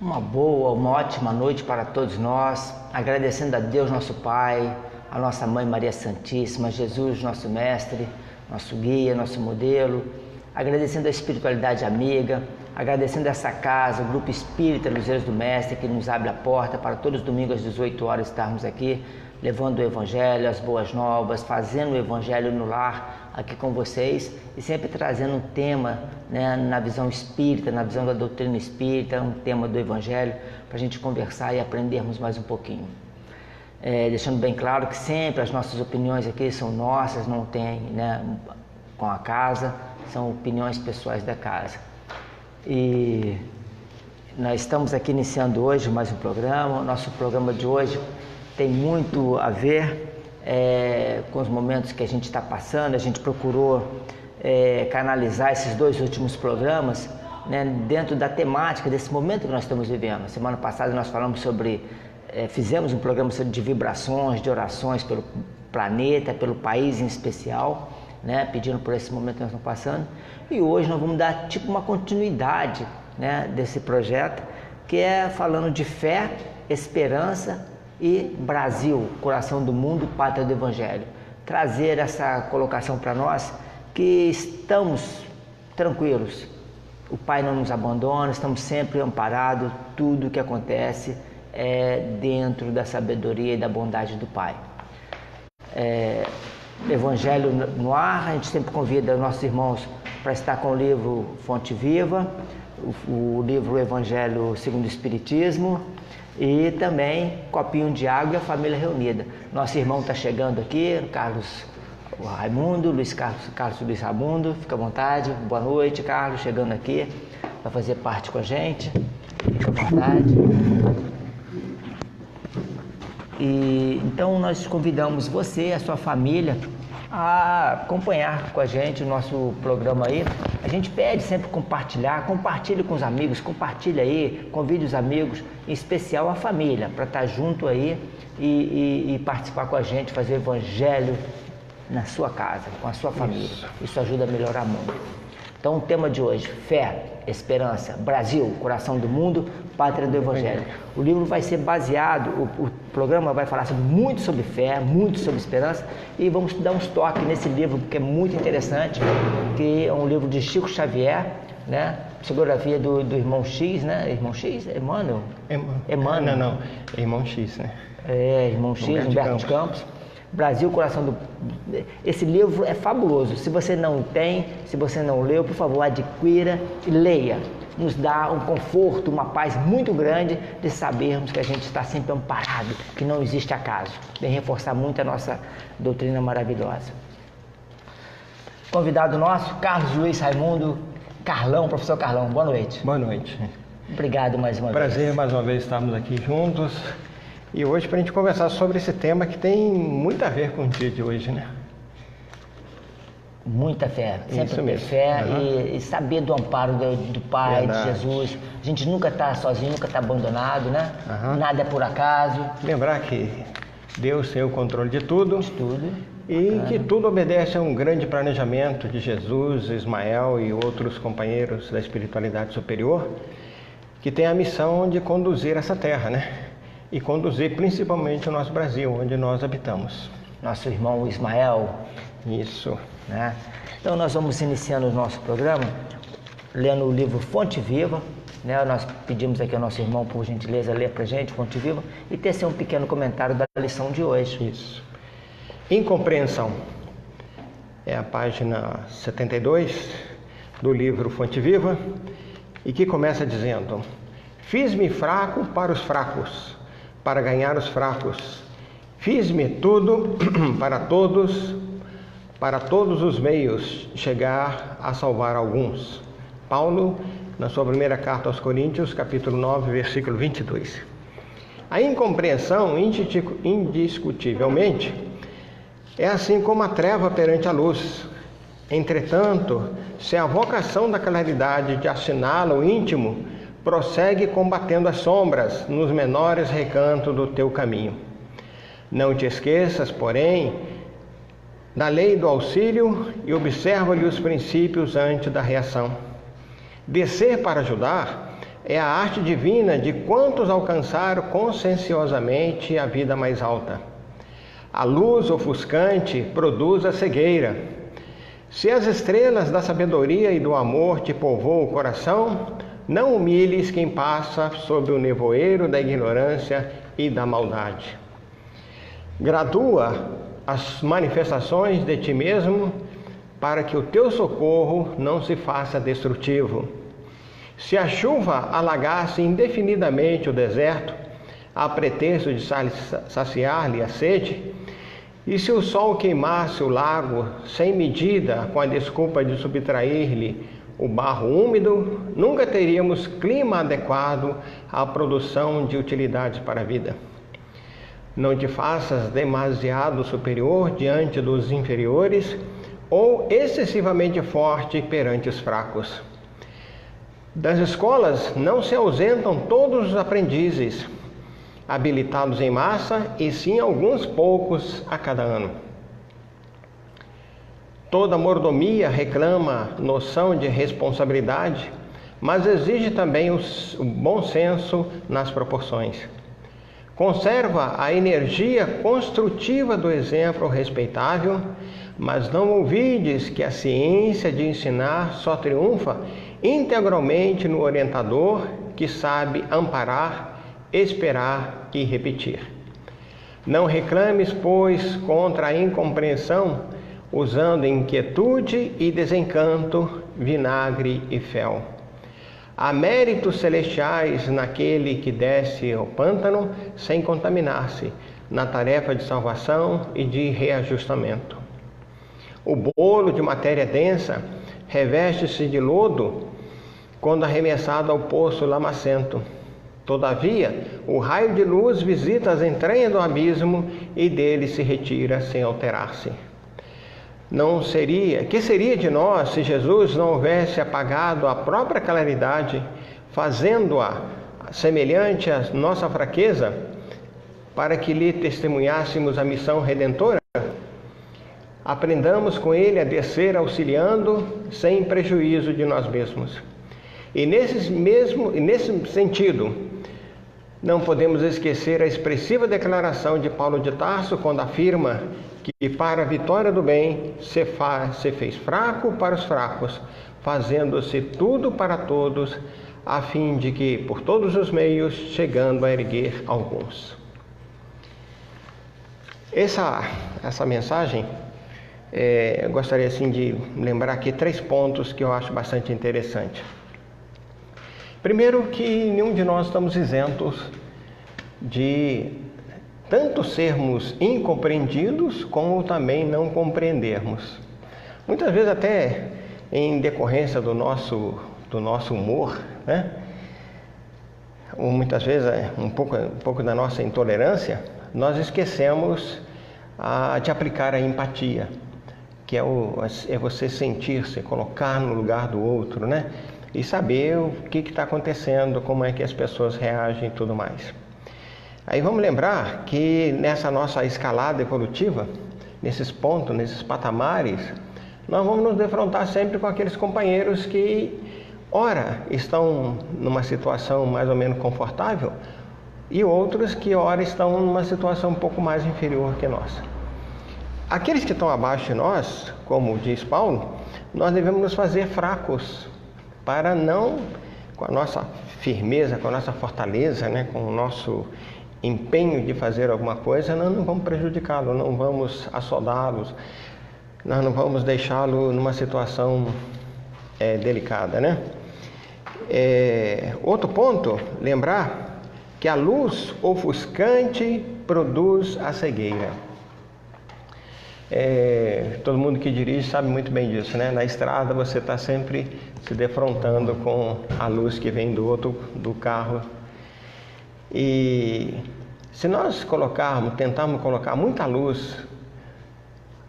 Uma boa, uma ótima noite para todos nós, agradecendo a Deus nosso Pai, a nossa Mãe Maria Santíssima, Jesus nosso Mestre, nosso guia, nosso modelo, agradecendo a espiritualidade amiga, agradecendo essa casa, o Grupo Espírita Luzeiros do Mestre, que nos abre a porta para todos os domingos às 18 horas estarmos aqui, levando o Evangelho, as boas novas, fazendo o Evangelho no lar aqui com vocês e sempre trazendo um tema, né, na visão espírita, na visão da doutrina espírita, um tema do Evangelho para a gente conversar e aprendermos mais um pouquinho. Deixando bem claro que sempre as nossas opiniões aqui são nossas, não tem, né, com a casa, são opiniões pessoais da casa. E nós estamos aqui iniciando hoje mais um programa. O nosso programa de hoje tem muito a ver com os momentos que a gente está passando. A gente procurou canalizar esses dois últimos programas, né, dentro da temática desse momento que nós estamos vivendo. Semana passada nós falamos sobre, fizemos um programa de vibrações, de orações pelo planeta, pelo país em especial, né, pedindo por esse momento que nós estamos passando. E hoje nós vamos dar tipo uma continuidade, né, desse projeto, que é falando de fé, esperança e Brasil, coração do mundo, pátria do Evangelho. Trazer essa colocação para nós que estamos tranquilos. O Pai não nos abandona, estamos sempre amparados, tudo que acontece é dentro da sabedoria e da bondade do Pai. Evangelho no ar, a gente sempre convida nossos irmãos para estar com o livro Fonte Viva, o livro Evangelho segundo o Espiritismo, e também Copinho de Água e a Família Reunida. Nosso irmão está chegando aqui, Carlos Raimundo, Carlos Luiz Raimundo, fica à vontade. Boa noite, Carlos, chegando aqui, vai fazer parte com a gente, fica à vontade. E então nós convidamos você e a sua família a acompanhar com a gente o nosso programa aí. A gente pede sempre compartilhar, compartilhe com os amigos, compartilhe aí, convide os amigos, em especial a família, para estar junto aí e participar com a gente, fazer o Evangelho na sua casa, com a sua família. Isso ajuda a melhorar muito. Então o tema de hoje, fé, esperança, Brasil, coração do mundo, pátria do Evangelho. O livro vai ser baseado, o programa vai falar muito sobre fé, muito sobre esperança, e vamos dar uns toques nesse livro, que é muito interessante, que é um livro de Chico Xavier, né? Psicografia do irmão X, né? Irmão X? Emmanuel? Emmanuel. Não, irmão X, né? Irmão X, Humberto de Campos. Brasil, coração do... Esse livro é fabuloso. Se você não tem, se você não leu, por favor, adquira e leia. Nos dá um conforto, uma paz muito grande de sabermos que a gente está sempre amparado, que não existe acaso. Vem reforçar muito a nossa doutrina maravilhosa. Convidado nosso, Carlos Luiz Raimundo, Carlão, professor Carlão, boa noite. Boa noite. Obrigado mais uma vez. Prazer mais uma vez estarmos aqui juntos. E hoje para a gente conversar sobre esse tema que tem muito a ver com o dia de hoje, né? Muita fé, sempre ter fé e saber do amparo do Pai, de Jesus. A gente nunca está sozinho, nunca está abandonado, né? Nada é por acaso. Lembrar que Deus tem o controle de tudo. E que tudo obedece a um grande planejamento de Jesus, Ismael e outros companheiros da espiritualidade superior, que tem a missão de conduzir essa terra, né? E conduzir principalmente o nosso Brasil, onde nós habitamos. Nosso irmão Ismael. Isso. Né? Então nós vamos iniciando o nosso programa lendo o livro Fonte Viva, né? Nós pedimos aqui ao nosso irmão, por gentileza, ler para a gente Fonte Viva e tecer um pequeno comentário da lição de hoje. Isso. Incompreensão. É a página 72 do livro Fonte Viva, e que começa dizendo: fiz-me fraco para os fracos, para ganhar os fracos. Fiz-me tudo para todos os meios chegar a salvar alguns. Paulo, na sua primeira carta aos Coríntios, capítulo 9, versículo 22. A incompreensão, indiscutivelmente, é assim como a treva perante a luz. Entretanto, se a vocação da claridade de assinala o íntimo, prossegue combatendo as sombras nos menores recantos do teu caminho. Não te esqueças, porém, da lei do auxílio e observa-lhe os princípios antes da reação. Descer para ajudar é a arte divina de quantos alcançaram conscienciosamente a vida mais alta. A luz ofuscante produz a cegueira. Se as estrelas da sabedoria e do amor te povoam o coração, não humilhes quem passa sob o nevoeiro da ignorância e da maldade. Gradua as manifestações de ti mesmo, para que o teu socorro não se faça destrutivo. Se a chuva alagasse indefinidamente o deserto, a pretexto de saciar-lhe a sede, e se o sol queimasse o lago sem medida, com a desculpa de subtrair-lhe o barro úmido, nunca teríamos clima adequado à produção de utilidades para a vida. Não te faças demasiado superior diante dos inferiores ou excessivamente forte perante os fracos. Das escolas não se ausentam todos os aprendizes, habilitados em massa, e sim alguns poucos a cada ano. Toda mordomia reclama noção de responsabilidade, mas exige também o bom senso nas proporções. Conserva a energia construtiva do exemplo respeitável, mas não ouvides que a ciência de ensinar só triunfa integralmente no orientador que sabe amparar, esperar e repetir. Não reclames, pois, contra a incompreensão, usando inquietude e desencanto, vinagre e fel. Há méritos celestiais naquele que desce ao pântano sem contaminar-se, na tarefa de salvação e de reajustamento. O bolo de matéria densa reveste-se de lodo quando arremessado ao poço lamacento. Todavia, o raio de luz visita as entranhas do abismo e dele se retira sem alterar-se. Que seria de nós se Jesus não houvesse apagado a própria claridade, fazendo-a semelhante à nossa fraqueza, para que lhe testemunhássemos a missão redentora? Aprendamos com ele a descer auxiliando, sem prejuízo de nós mesmos. E nesse sentido, não podemos esquecer a expressiva declaração de Paulo de Tarso, quando afirma que para a vitória do bem se fez fraco para os fracos, fazendo-se tudo para todos, a fim de que, por todos os meios, chegando a erguer alguns. Essa mensagem, eu gostaria assim de lembrar aqui 3 pontos que eu acho bastante interessantes. Primeiro, que nenhum de nós estamos isentos de tanto sermos incompreendidos, como também não compreendermos. Muitas vezes até em decorrência do nosso humor, né? Ou muitas vezes um pouco da nossa intolerância, nós esquecemos de aplicar a empatia, que é você sentir-se, colocar no lugar do outro, né? E saber o que está acontecendo, como é que as pessoas reagem e tudo mais. Aí vamos lembrar que nessa nossa escalada evolutiva, nesses pontos, nesses patamares, nós vamos nos defrontar sempre com aqueles companheiros que, ora, estão numa situação mais ou menos confortável, e outros que, ora, estão numa situação um pouco mais inferior que nós. Aqueles que estão abaixo de nós, como diz Paulo, nós devemos nos fazer fracos, para não, com a nossa firmeza, com a nossa fortaleza, né, com o nosso empenho de fazer alguma coisa, nós não vamos prejudicá-lo, não vamos assodá-los, nós não vamos deixá-lo numa situação delicada, né? Outro ponto, lembrar que a luz ofuscante produz a cegueira. Todo mundo que dirige sabe muito bem disso, né? Na estrada você está sempre se defrontando com a luz que vem do carro. E se nós tentarmos colocar muita luz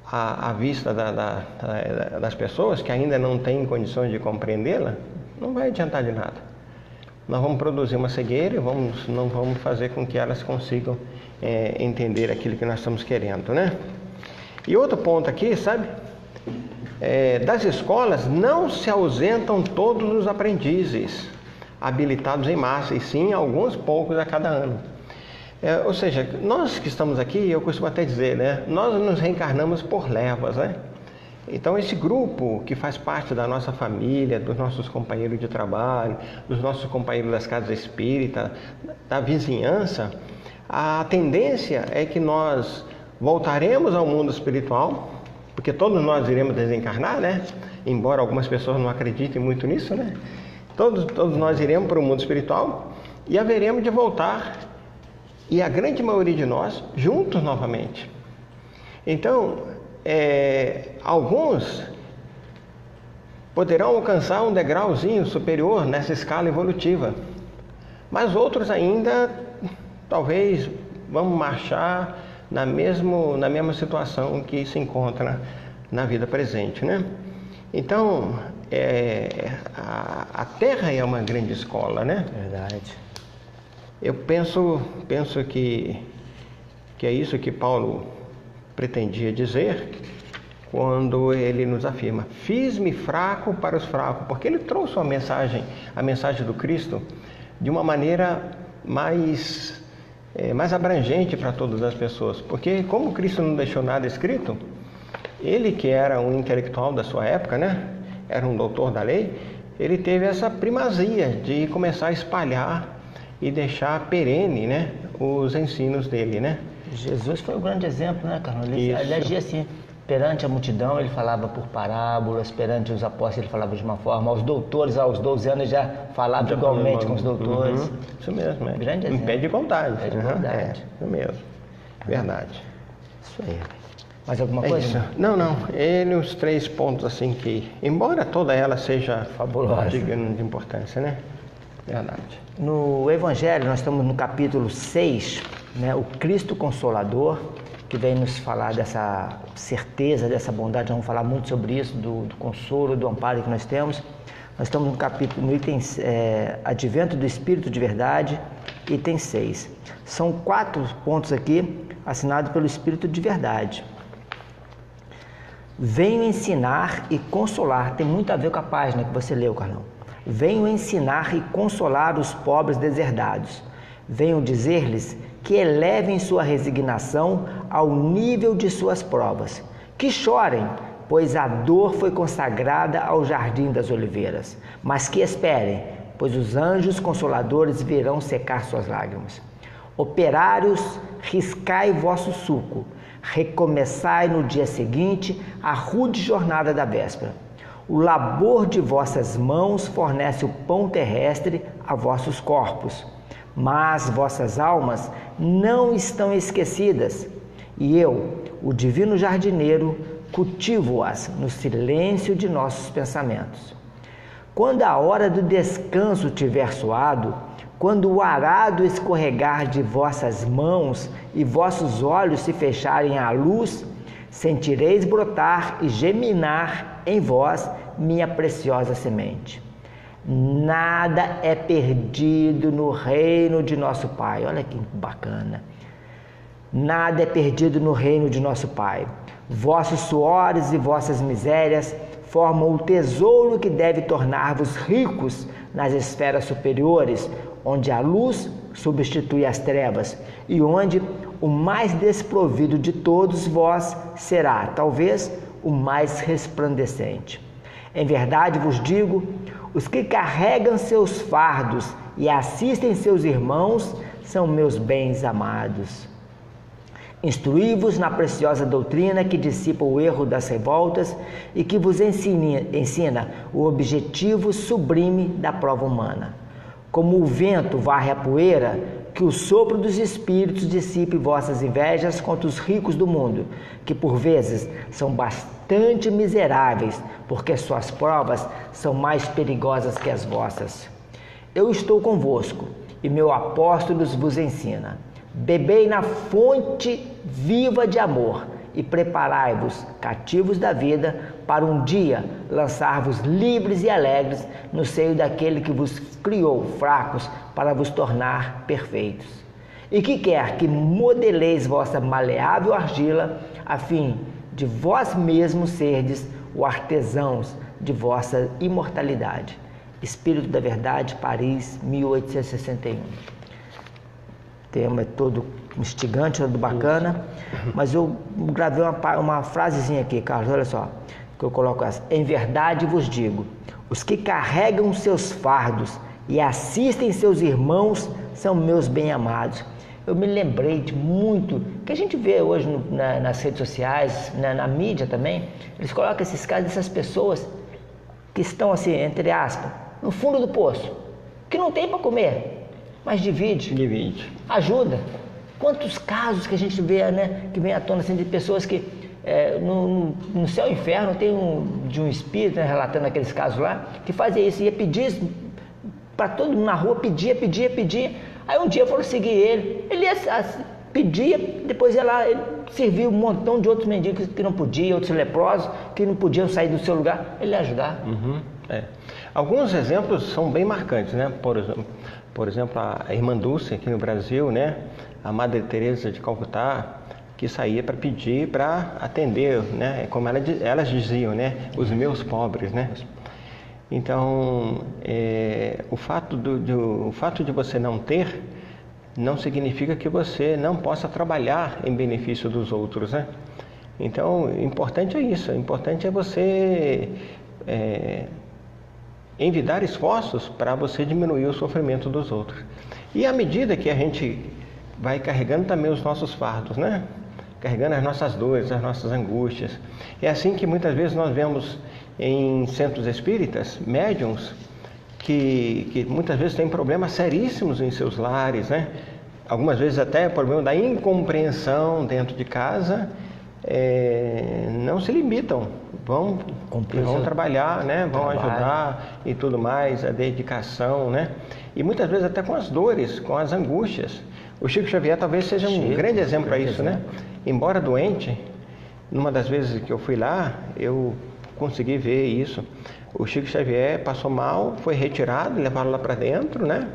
à vista das pessoas que ainda não têm condições de compreendê-la, não vai adiantar de nada. Nós vamos produzir uma cegueira e não vamos fazer com que elas consigam entender aquilo que nós estamos querendo, né? E outro ponto aqui, sabe? Das escolas não se ausentam todos os aprendizes, habilitados em massa, e sim alguns poucos a cada ano. Ou seja, nós que estamos aqui, eu costumo até dizer, né, nós nos reencarnamos por levas, né? Então esse grupo que faz parte da nossa família, dos nossos companheiros de trabalho, dos nossos companheiros das casas espíritas, da vizinhança, a tendência é que nós voltaremos ao mundo espiritual, porque todos nós iremos desencarnar, né? Embora algumas pessoas não acreditem muito nisso, né? Todos nós iremos para o mundo espiritual e haveremos de voltar, e a grande maioria de nós, juntos novamente. Então, alguns poderão alcançar um degrauzinho superior nessa escala evolutiva, mas outros ainda, talvez, vão marchar na mesma situação que se encontra na vida presente, né? Então, a Terra é uma grande escola, né? Verdade. Eu penso que é isso que Paulo pretendia dizer quando ele nos afirma: fiz-me fraco para os fracos, porque ele trouxe a mensagem do Cristo de uma maneira mais abrangente para todas as pessoas, porque como Cristo não deixou nada escrito, ele que era um intelectual da sua época, né, era um doutor da lei, ele teve essa primazia de começar a espalhar e deixar perene, né, os ensinos dele, né? Jesus foi um grande exemplo, né, Carlos? Ele Isso. agia assim, perante a multidão ele falava por parábolas, perante os apóstolos ele falava de uma forma, aos doutores, aos 12 anos já falava igualmente com os doutores. Uhum. Isso mesmo, é. Grande exemplo. Em pé de igualdade. Pé de igualdade. Isso mesmo, verdade. Isso aí. Mais alguma É coisa? isso. Não. Ele, os 3 pontos assim que, embora toda ela seja Fabulosa, de grande importância, né? Verdade. No Evangelho, nós estamos no capítulo 6, né, o Cristo Consolador, que vem nos falar dessa certeza, dessa bondade. Vamos falar muito sobre isso, do consolo, do amparo que nós temos. Nós estamos no capítulo, no item Advento do Espírito de Verdade, item 6. São 4 pontos aqui, assinados pelo Espírito de Verdade. Venho ensinar e consolar, tem muito a ver com a página que você leu, Carlão. Venho ensinar e consolar os pobres deserdados. Venho dizer-lhes que elevem sua resignação ao nível de suas provas. Que chorem, pois a dor foi consagrada ao jardim das oliveiras. Mas que esperem, pois os anjos consoladores virão secar suas lágrimas. Operários, riscai vosso suco. Recomeçai no dia seguinte a rude jornada da véspera. O labor de vossas mãos fornece o pão terrestre a vossos corpos, mas vossas almas não estão esquecidas, e eu, o divino jardineiro, cultivo-as no silêncio de nossos pensamentos. Quando a hora do descanso tiver soado, quando o arado escorregar de vossas mãos e vossos olhos se fecharem à luz, sentireis brotar e geminar em vós minha preciosa semente. Nada é perdido no reino de nosso Pai. Olha que bacana. Nada é perdido no reino de nosso Pai. Vossos suores e vossas misérias formam o tesouro que deve tornar-vos ricos nas esferas superiores, onde a luz substitui as trevas e onde o mais desprovido de todos vós será, talvez, o mais resplandecente. Em verdade vos digo, os que carregam seus fardos e assistem seus irmãos são meus bens amados. Instruí-vos na preciosa doutrina que dissipa o erro das revoltas e que vos ensina o objetivo sublime da prova humana. Como o vento varre a poeira, que o sopro dos espíritos dissipe vossas invejas contra os ricos do mundo, que por vezes são bastante miseráveis, porque suas provas são mais perigosas que as vossas. Eu estou convosco, e meu apóstolo vos ensina. Bebei na fonte viva de amor, e preparai-vos, cativos da vida, para um dia lançar-vos livres e alegres no seio daquele que vos criou fracos para vos tornar perfeitos. E que quer que modeleis vossa maleável argila, a fim de vós mesmos serdes os artesãos de vossa imortalidade. Espírito da Verdade, Paris, 1861. O tema é todo instigante, todo bacana, mas eu gravei uma frasezinha aqui, Carlos, olha só, que eu coloco essa: em verdade vos digo, os que carregam seus fardos e assistem seus irmãos são meus bem-amados. Eu me lembrei de muito, que a gente vê hoje nas redes sociais, na mídia também, eles colocam esses casos dessas pessoas que estão assim, entre aspas, no fundo do poço, que não tem para comer, mas divide, ajuda. Quantos casos que a gente vê, né, que vem à tona assim, de pessoas que no céu e inferno tem de um espírito, né, relatando aqueles casos lá, que fazia isso, ia pedir para todo mundo na rua, pedia. Aí um dia foram seguir ele pedia, depois ia lá, ele serviu um montão de outros mendigos que não podiam, outros leprosos que não podiam sair do seu lugar, ele ia ajudar. Alguns exemplos são bem marcantes, né? Por exemplo, a Irmã Dulce aqui no Brasil, né? A Madre Teresa de Calcutá, que saía para pedir, para atender, né? Como elas diziam, né? Os meus pobres, né? Então, o fato de você não ter, não significa que você não possa trabalhar em benefício dos outros, né? Então, o importante é isso, o importante é você envidar esforços para você diminuir o sofrimento dos outros. E à medida que a gente vai carregando também os nossos fardos, né? Carregando as nossas dores, as nossas angústias. É assim que muitas vezes nós vemos em centros espíritas, médiuns, que muitas vezes têm problemas seríssimos em seus lares, né? Algumas vezes até problema da incompreensão dentro de casa, não se limitam, vão trabalhar, né? Vão ajudar e tudo mais, a dedicação, né? E muitas vezes até com as dores, com as angústias. O Chico Xavier talvez seja um grande exemplo para isso, né? Embora doente, numa das vezes que eu fui lá, eu consegui ver isso. O Chico Xavier passou mal, foi retirado, levaram lá para dentro, né?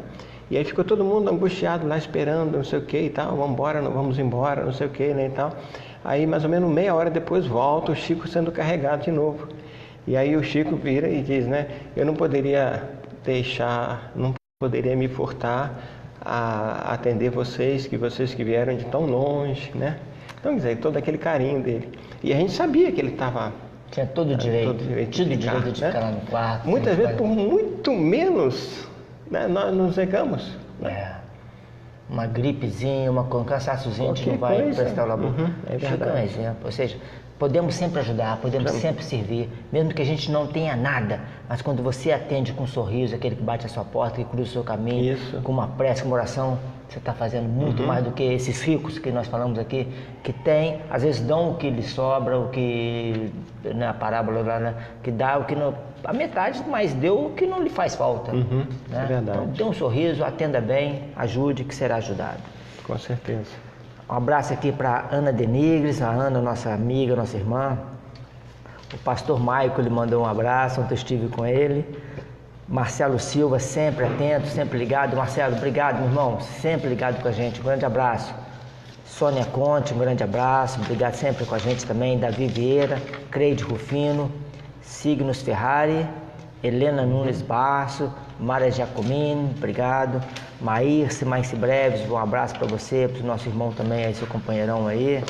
E aí ficou todo mundo angustiado lá, esperando, não sei o que e tal, vamos embora, não sei o que, né, e tal. Aí mais ou menos meia hora depois volta o Chico sendo carregado de novo. E aí o Chico vira e diz, né, eu não poderia me furtar a atender vocês que vieram de tão longe, né? Então, quer dizer, todo aquele carinho dele. E a gente sabia que ele estava... Tinha todo o direito de ficar lá no quarto. Muitas vezes, por muito menos, né, nós nos negamos. Uma gripezinha, um cansaçozinho, a gente não vai prestar o labor. Fica um exemplo. Ou seja, podemos sempre ajudar, podemos sempre servir, mesmo que a gente não tenha nada. Mas quando você atende com um sorriso, aquele que bate a sua porta, que cruza o seu caminho, com uma prece, com uma oração, você está fazendo muito mais do que esses ricos que nós falamos aqui, que tem, às vezes dão o que lhe sobra, o que, na parábola lá, né, que dá o que não, a metade, mas deu o que não lhe faz falta. Né? É verdade. Então, dê um sorriso, atenda bem, ajude, que será ajudado. Com certeza. Um abraço aqui para Ana Denigres, a Ana, nossa amiga, nossa irmã. O pastor Maico lhe mandou um abraço, ontem eu estive com ele. Marcelo Silva, sempre atento, sempre ligado. Marcelo, obrigado, meu irmão, sempre ligado com a gente. Um grande abraço. Sônia Conte, um grande abraço, obrigado sempre com a gente também. Davi Vieira, Creide Rufino, Signos Ferrari, Helena Nunes Barço, Mara Giacomini, obrigado. Maírce, mais breves, um abraço para você, para o nosso irmão também, aí, seu companheirão aí,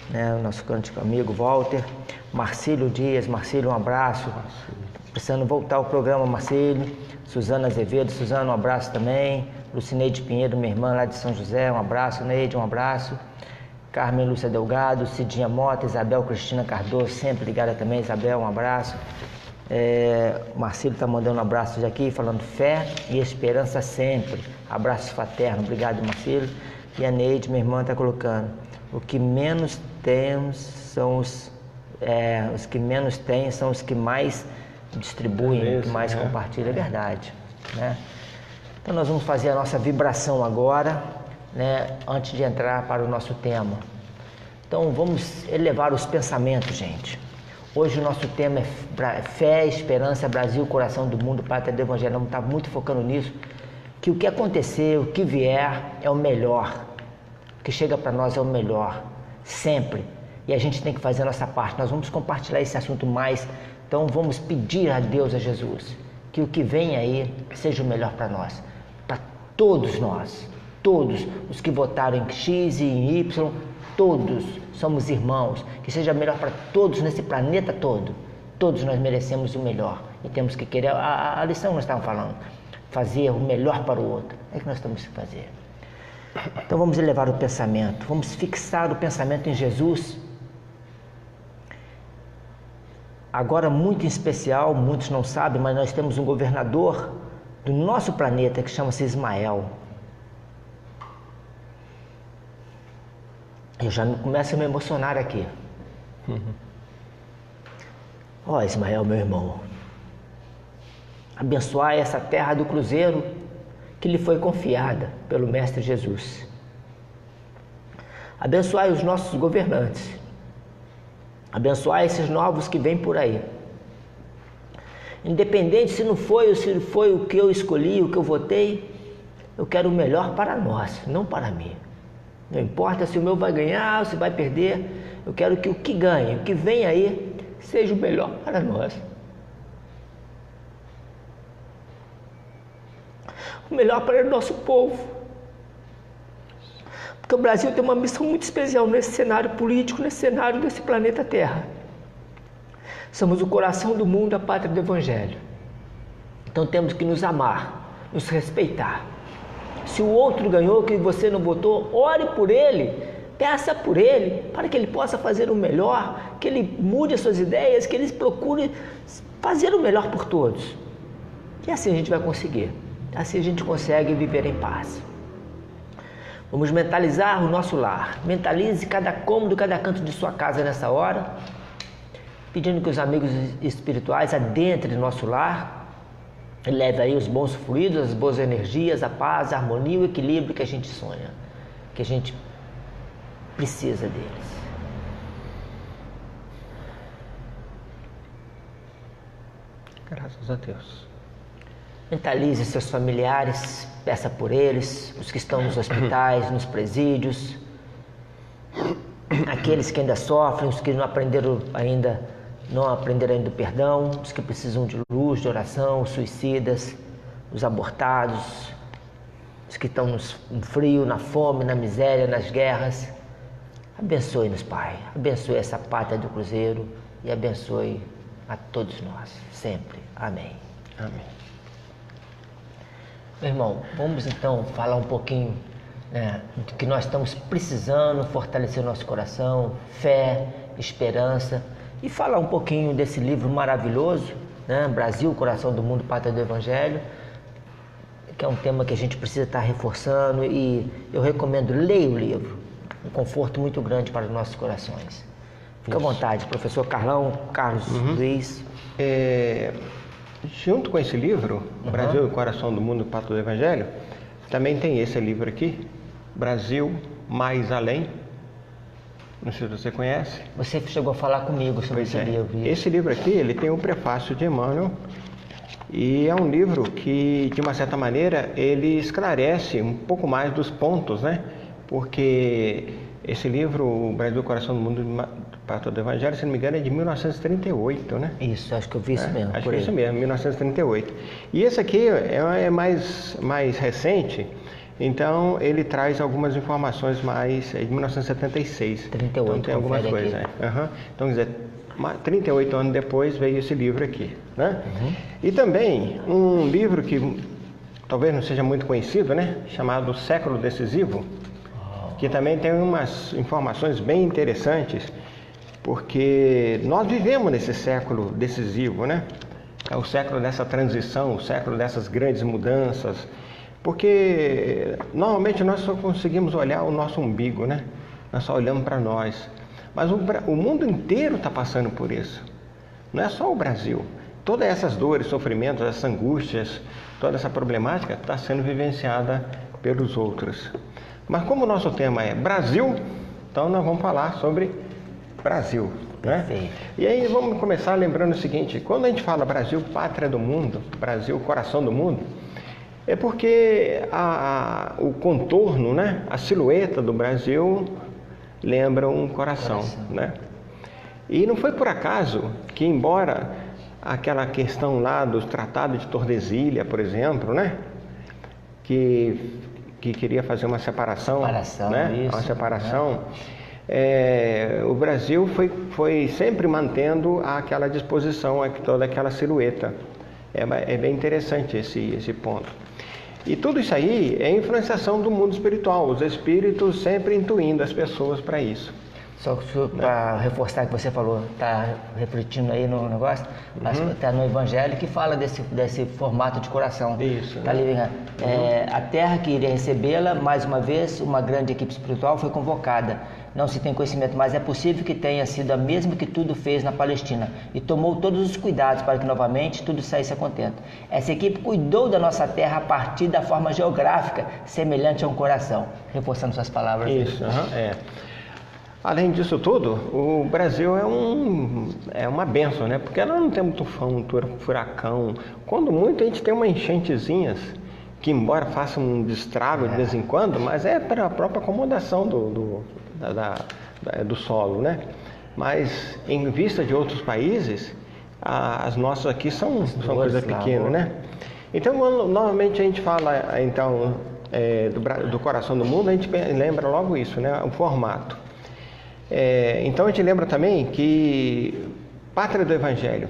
né, o nosso cântico amigo Walter. Marcílio Dias, Marcílio, um abraço. Precisando voltar ao programa, Marcílio. Suzana Azevedo, Suzana, um abraço também. Lucineide Pinheiro, minha irmã lá de São José, um abraço. Neide, um abraço. Carmen Lúcia Delgado, Cidinha Mota, Isabel Cristina Cardoso, sempre ligada também, Isabel, um abraço. Marcílio está mandando um abraço aqui, falando fé e esperança sempre. Abraço fraterno, obrigado, Marcílio. E a Neide, minha irmã, está colocando: o que menos temos são os que menos têm são os que mais distribuem, que mais compartilham. É verdade, né? Então nós vamos fazer a nossa vibração agora, né, antes de entrar para o nosso tema. Então vamos elevar os pensamentos, gente. Hoje o nosso tema é fé, esperança, Brasil, coração do mundo, pátria do Evangelho. Vamos estar muito focando nisso, que o que acontecer, o que vier é o melhor. O que chega para nós é o melhor, sempre. E a gente tem que fazer a nossa parte. Nós vamos compartilhar esse assunto mais. Então vamos pedir a Deus, a Jesus, que o que vem aí seja o melhor para nós, para todos nós, todos os que votaram em X e em Y, todos somos irmãos, que seja melhor para todos nesse planeta todo. Todos nós merecemos o melhor e temos que querer, a lição que nós estávamos falando, fazer o melhor para o outro, é que nós temos que fazer. Então vamos elevar o pensamento, vamos fixar o pensamento em Jesus. Agora, muito em especial, muitos não sabem, mas nós temos um governador do nosso planeta que chama-se Ismael. Eu já começo a me emocionar aqui. Ó, Ismael, meu irmão, abençoai essa terra do cruzeiro que lhe foi confiada pelo Mestre Jesus. Abençoai os nossos governantes. Abençoai esses novos que vêm por aí. Independente se não foi ou se foi o que eu escolhi, o que eu votei, eu quero o melhor para nós, não para mim. Não importa se o meu vai ganhar ou se vai perder, eu quero que o que ganhe, o que vem aí, seja o melhor para nós. O melhor para o nosso povo. Porque o Brasil tem uma missão muito especial nesse cenário político, nesse cenário desse planeta Terra. Somos o coração do mundo, a pátria do Evangelho. Então temos que nos amar, nos respeitar. Se o outro ganhou, que você não votou, ore por ele, peça por ele, para que ele possa fazer o melhor, que ele mude as suas ideias, que ele procure fazer o melhor por todos. E assim a gente vai conseguir. Assim a gente consegue viver em paz. Vamos mentalizar o nosso lar. Mentalize cada cômodo, cada canto de sua casa nessa hora, pedindo que os amigos espirituais adentrem nosso lar e leve aí os bons fluidos, as boas energias, a paz, a harmonia e o equilíbrio que a gente sonha, que a gente precisa deles. Graças a Deus. Mentalize seus familiares, peça por eles, os que estão nos hospitais, nos presídios, aqueles que ainda sofrem, os que não aprenderam ainda o perdão, os que precisam de luz, de oração, os suicidas, os abortados, os que estão no frio, na fome, na miséria, nas guerras. Abençoe-nos, Pai, abençoe essa pátria do cruzeiro e abençoe a todos nós, sempre. Amém. Amém. Meu irmão, vamos então falar um pouquinho do que nós estamos precisando, fortalecer o nosso coração, fé, esperança, e falar um pouquinho desse livro maravilhoso, Brasil, Coração do Mundo, Pátria do Evangelho, que é um tema que a gente precisa estar reforçando, e eu recomendo, leia o livro, um conforto muito grande para os nossos corações. Fica à vontade, professor Carlos Luiz. Junto com esse livro, Brasil, Coração do Mundo, Pátria do Evangelho, também tem esse livro aqui, Brasil Mais Além. Não sei se você conhece. Você chegou a falar comigo sobre esse livro. Esse livro aqui, ele tem um prefácio de Emmanuel, e é um livro que, de uma certa maneira, ele esclarece um pouco mais dos pontos, né? Porque esse livro, o Brasil, Coração do Mundo, Pátria do Evangelho, se não me engano, é de 1938, né? Isso, acho que eu vi isso mesmo. Acho que é isso mesmo, 1938. E esse aqui é mais recente, então ele traz algumas informações mais, é de 1976. 38, então tem algumas coisas. Então, quer dizer, 38 anos depois veio esse livro aqui, né? E também um livro que talvez não seja muito conhecido, né? Chamado Século Decisivo, que também tem umas informações bem interessantes, porque nós vivemos nesse século decisivo, né? É o século dessa transição, o século dessas grandes mudanças, porque normalmente nós só conseguimos olhar o nosso umbigo, né? Nós só olhamos para nós, mas o mundo inteiro está passando por isso, não é só o Brasil. Todas essas dores, sofrimentos, essas angústias, toda essa problemática está sendo vivenciada pelos outros. Mas como o nosso tema é Brasil, então nós vamos falar sobre Brasil, né? E aí vamos começar lembrando o seguinte: quando a gente fala Brasil, pátria do mundo, Brasil, coração do mundo, é porque o contorno, né? A silhueta do Brasil lembra um coração, né? E não foi por acaso que, embora aquela questão lá do Tratado de Tordesilhas, por exemplo, né? Que queria fazer uma separação, né? Isso, uma separação. O Brasil foi sempre mantendo aquela disposição, toda aquela silhueta. É bem interessante esse ponto. E tudo isso aí é influenciação do mundo espiritual, os espíritos sempre intuindo as pessoas para isso. Só para reforçar o que você falou, está refletindo aí no negócio, está no Evangelho que fala desse formato de coração. Isso. Tá ali, a terra que iria recebê-la, mais uma vez, uma grande equipe espiritual foi convocada. Não se tem conhecimento, mas é possível que tenha sido a mesma que tudo fez na Palestina e tomou todos os cuidados para que novamente tudo saísse a contento. Essa equipe cuidou da nossa terra a partir da forma geográfica, semelhante a um coração. Reforçando suas palavras. Isso, Além disso tudo, o Brasil é uma bênção, né? Porque ela não tem um tufão, um furacão. Quando muito, a gente tem uma enchentezinhas, que embora faça um destrago de vez em quando, mas é para a própria acomodação do solo, né? Mas em vista de outros países, as nossas aqui são coisas pequenas, né? Então, normalmente a gente fala então do coração do mundo, a gente lembra logo isso, né? O formato. Então a gente lembra também que Pátria do Evangelho.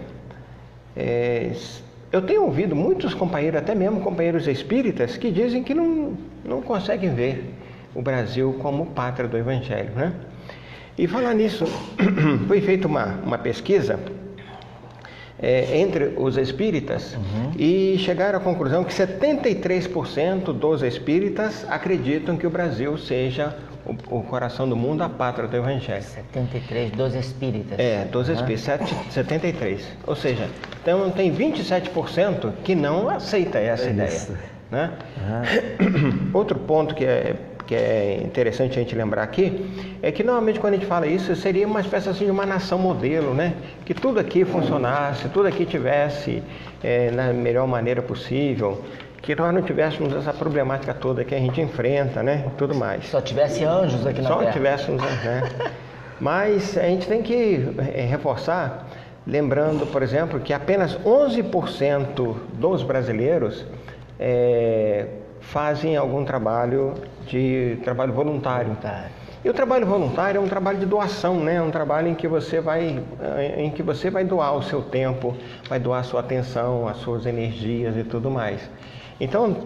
Eu tenho ouvido muitos companheiros, até mesmo companheiros espíritas, que dizem que não conseguem ver o Brasil como pátria do Evangelho, né? E falar nisso, foi feita uma pesquisa entre os espíritas e chegaram à conclusão que 73% dos espíritas acreditam que o Brasil seja o coração do mundo, a pátria do Evangelho. 73 dos espíritas. Dos espíritas, 73. Ou seja, então tem 27% que não aceita essa ideia. Né? Outro ponto que é interessante a gente lembrar aqui é que normalmente quando a gente fala isso, seria uma espécie assim de uma nação modelo, né? Que tudo aqui funcionasse, tudo aqui tivesse na melhor maneira possível, que nós não tivéssemos essa problemática toda que a gente enfrenta, né? E tudo mais. Só tivesse anjos aqui na Terra. Só tivéssemos, né? Mas a gente tem que reforçar, lembrando, por exemplo, que apenas 11% dos brasileiros fazem algum trabalho voluntário. E o trabalho voluntário é um trabalho de doação, né? É um trabalho em que você vai doar o seu tempo, vai doar a sua atenção, as suas energias e tudo mais. Então,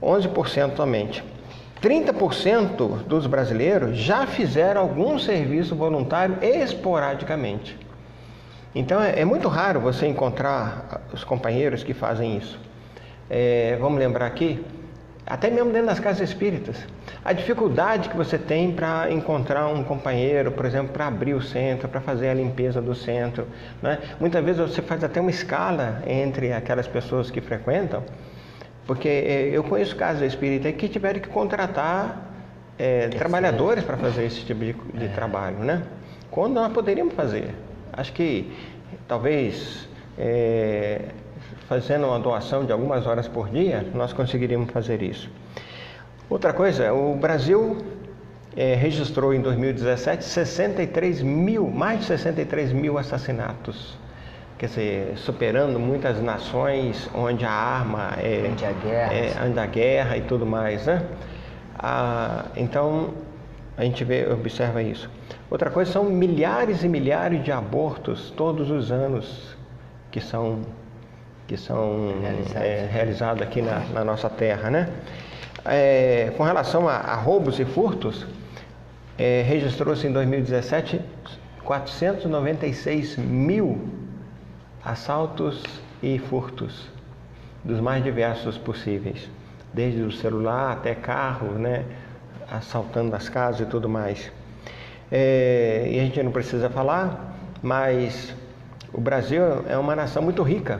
11% somente. 30% dos brasileiros já fizeram algum serviço voluntário esporadicamente. Então, é muito raro você encontrar os companheiros que fazem isso. Vamos lembrar aqui, até mesmo dentro das casas espíritas, a dificuldade que você tem para encontrar um companheiro, por exemplo, para abrir o centro, para fazer a limpeza do centro, né? Muitas vezes você faz até uma escala entre aquelas pessoas que frequentam, porque eu conheço casas espíritas que tiveram que contratar trabalhadores para fazer esse tipo de trabalho, né? Quando nós poderíamos fazer. Acho que talvez fazendo uma doação de algumas horas por dia, nós conseguiríamos fazer isso. Outra coisa, o Brasil registrou em 2017 mais de 63 mil assassinatos. Quer dizer, superando muitas nações onde a arma anda a guerra e tudo mais, né? Então, a gente observa isso. Outra coisa, são milhares e milhares de abortos todos os anos que são realizados aqui na nossa terra, né? Com relação a roubos e furtos, registrou-se em 2017 496 mil assaltos e furtos, dos mais diversos possíveis, desde o celular até carro, né? Assaltando as casas e tudo mais. E a gente não precisa falar, mas o Brasil é uma nação muito rica,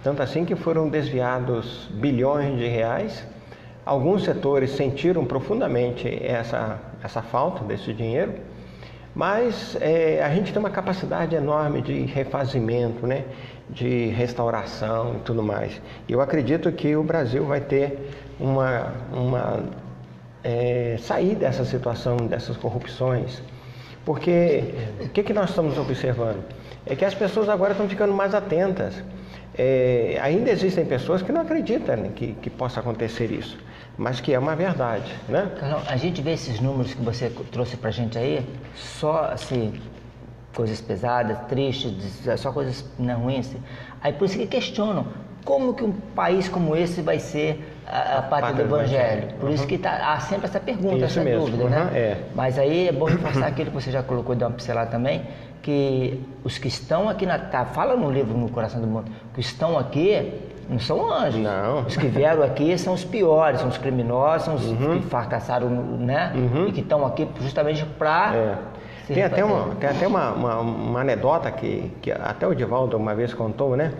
tanto assim que foram desviados bilhões de reais. Alguns setores sentiram profundamente essa falta desse dinheiro, mas a gente tem uma capacidade enorme de refazimento, né? De restauração e tudo mais. E eu acredito que o Brasil vai ter sair dessa situação, dessas corrupções. Porque o que nós estamos observando? É que as pessoas agora estão ficando mais atentas. Ainda existem pessoas que não acreditam, né, que possa acontecer isso, mas que é uma verdade, né? Carlão, a gente vê esses números que você trouxe pra gente aí, só assim, coisas pesadas, tristes, só coisas, né, ruins. Aí por isso que questionam, como que um país como esse vai ser a pátria do Evangelho? Por isso que há sempre essa pergunta, Isso essa mesmo. dúvida, né? Mas aí é bom reforçar aquilo que você já colocou e dar uma pincelada também, que os que estão aqui na Terra, fala no livro No Coração do Mundo, que estão aqui não são anjos. Não. Os que vieram aqui são os piores, são os criminosos, são os que fracassaram, né? E que estão aqui justamente para... Tem até uma anedota que até o Divaldo uma vez contou, né?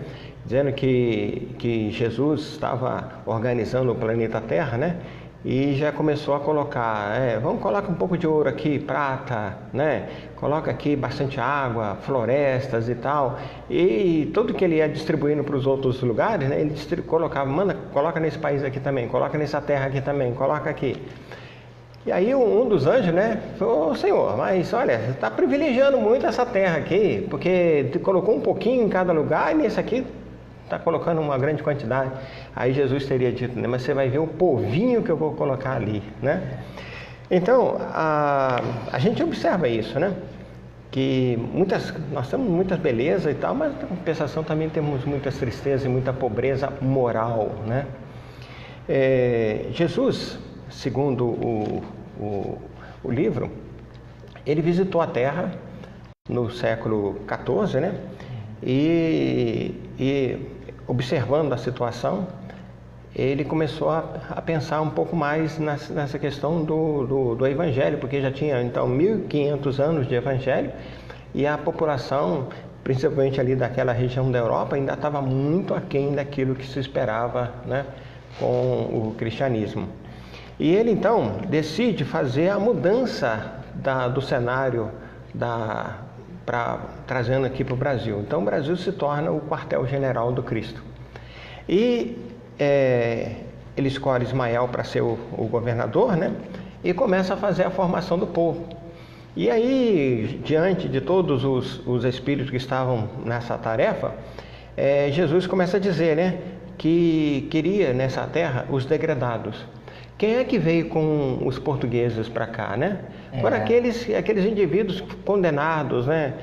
Dizendo que Jesus estava organizando o planeta Terra, né? E já começou a colocar, vamos colocar um pouco de ouro aqui, prata, né? Coloca aqui bastante água, florestas e tal. E tudo que ele ia distribuindo para os outros lugares, né? Ele colocava, coloca nesse país aqui também, coloca nessa terra aqui também, coloca aqui. E aí um dos anjos, né, falou: Senhor, mas olha, você está privilegiando muito essa terra aqui, porque te colocou um pouquinho em cada lugar e nesse aqui está colocando uma grande quantidade. Aí Jesus teria dito, né, mas você vai ver o povinho que eu vou colocar ali, né? Então, a gente observa isso, né? Que nós temos muitas belezas e tal, mas na compensação também temos muitas tristezas e muita pobreza moral, né? Jesus, segundo o livro, ele visitou a Terra no século XIV, né? E observando a situação, ele começou a pensar um pouco mais nessa questão do Evangelho, porque já tinha então 1500 anos de Evangelho e a população, principalmente ali daquela região da Europa, ainda estava muito aquém daquilo que se esperava, né, com o cristianismo. E ele então decide fazer a mudança do cenário trazendo aqui para o Brasil. Então o Brasil se torna o quartel-general do Cristo. E ele escolhe Ismael para ser o governador, né? E começa a fazer a formação do povo. E aí, diante de todos os espíritos que estavam nessa tarefa, Jesus começa a dizer, né, que queria nessa terra os degradados. Quem é que veio com os portugueses para cá, né? Foram aqueles indivíduos condenados, né?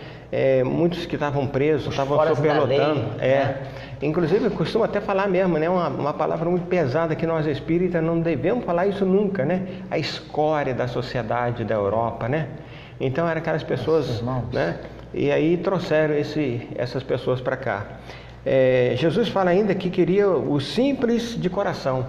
Muitos que estavam presos, estavam superlotando. Inclusive, eu costumo até falar mesmo, né? Uma palavra muito pesada que nós espíritas não devemos falar isso nunca, né? A escória da sociedade da Europa, né? Então, eram aquelas pessoas, né? E aí trouxeram essas pessoas para cá. Jesus fala ainda que queria os simples de coração.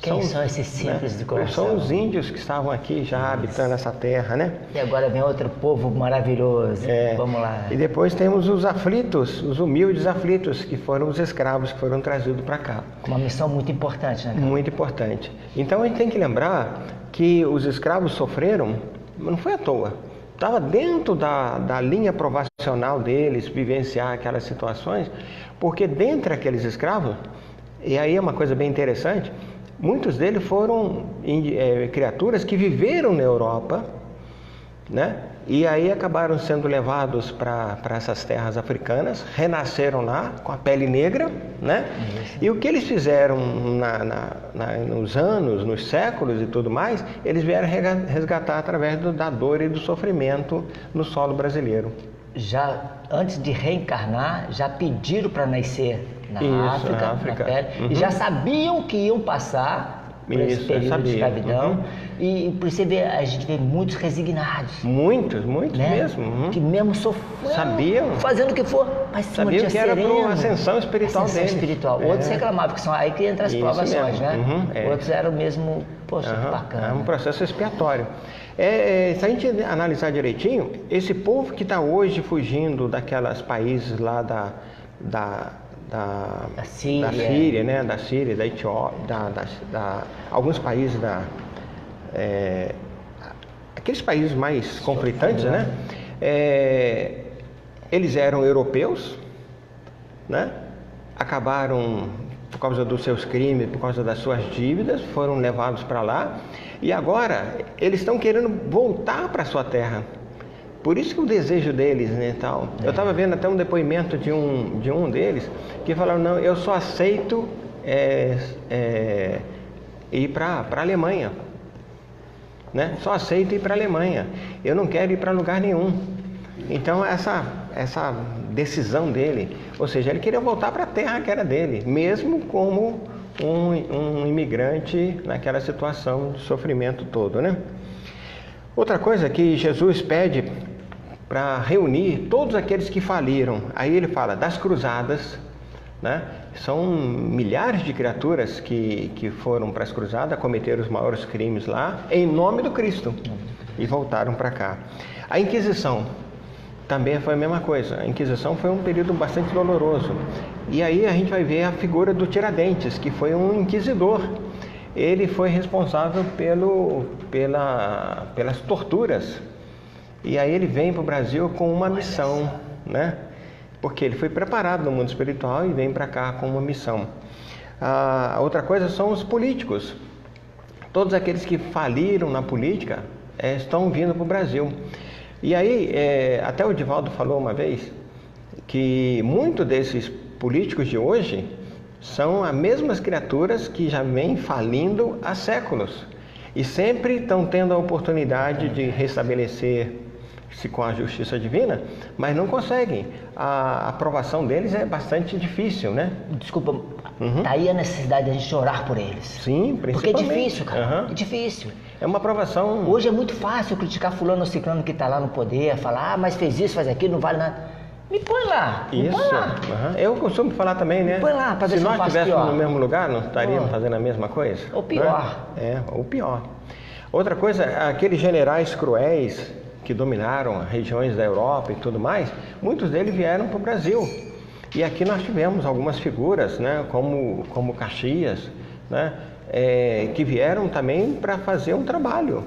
Quem são esses simples, né, de coração? São os índios que estavam aqui já habitando essa terra, né? E agora vem outro povo maravilhoso. Vamos lá. E depois temos os aflitos, os humildes aflitos, que foram os escravos que foram trazidos para cá. Uma missão muito importante, né, cara? Muito importante. Então a gente tem que lembrar que os escravos sofreram, não foi à toa. Estava dentro da linha provacional deles vivenciar aquelas situações, porque dentre aqueles escravos, e aí é uma coisa bem interessante, muitos deles foram criaturas que viveram na Europa, né? E aí acabaram sendo levados para essas terras africanas, renasceram lá com a pele negra, né? E o que eles fizeram nos anos, nos séculos e tudo mais, eles vieram resgatar através da dor e do sofrimento no solo brasileiro. Já antes de reencarnar, já pediram para nascer na África, na pele, e já sabiam que iam passar por esse período de escravidão. E por isso a gente vê muitos resignados. Muitos, né? Mesmo. Que mesmo sofrendo, sabiam, fazendo o que for, mas sabiam que era para uma ascensão espiritual deles. Outros reclamavam, que são aí que entra as provações, né? Outros eram mesmo, poxa, que bacana. É um processo expiatório. Se a gente analisar direitinho, esse povo que está hoje fugindo daqueles países lá da Síria, né? Da Síria, da Etiópia, alguns países aqueles países mais conflitantes, né? Eles eram europeus, né? Acabaram, por causa dos seus crimes, por causa das suas dívidas, foram levados para lá e agora eles estão querendo voltar para a sua terra. Por isso que o desejo deles, né, tal. Eu estava vendo até um depoimento de um deles que falava, não, eu só aceito ir para a Alemanha, né? Só aceito ir para a Alemanha. Eu não quero ir para lugar nenhum. Então essa decisão dele, ou seja, ele queria voltar para a terra que era dele, mesmo como um imigrante naquela situação de sofrimento todo, né? Outra coisa que Jesus pede para reunir todos aqueles que faliram, aí ele fala das cruzadas, né? São milhares de criaturas que foram para as cruzadas, cometeram os maiores crimes lá, em nome do Cristo, e voltaram para cá. A Inquisição também foi a mesma coisa. A Inquisição foi um período bastante doloroso. E aí a gente vai ver a figura do Tiradentes, que foi um inquisidor. Ele foi responsável pelas torturas. E aí ele vem para o Brasil com uma missão, né? Porque ele foi preparado no mundo espiritual e vem para cá com uma missão. A outra coisa são os políticos. Todos aqueles que faliram na política estão vindo para o Brasil. E aí, até o Divaldo falou uma vez que muitos desses políticos de hoje são as mesmas criaturas que já vêm falindo há séculos e sempre estão tendo a oportunidade de restabelecer-se com a justiça divina, mas não conseguem. A aprovação deles é bastante difícil, né? Desculpa, tá aí a necessidade de a gente orar por eles. Sim, principalmente. Porque é difícil, cara, é difícil. É uma aprovação... Hoje é muito fácil criticar fulano ou ciclano que está lá no poder, falar, mas fez isso, faz aquilo, não vale nada. Me põe lá, me põe lá. Eu costumo falar também, né? Me põe lá, para ver se nós estivéssemos no mesmo lugar, não estaríamos fazendo a mesma coisa? Ou pior. Né? Ou pior. Outra coisa, aqueles generais cruéis que dominaram regiões da Europa e tudo mais, muitos deles vieram para o Brasil. E aqui nós tivemos algumas figuras, né? Como Caxias, né? Que vieram também para fazer um trabalho.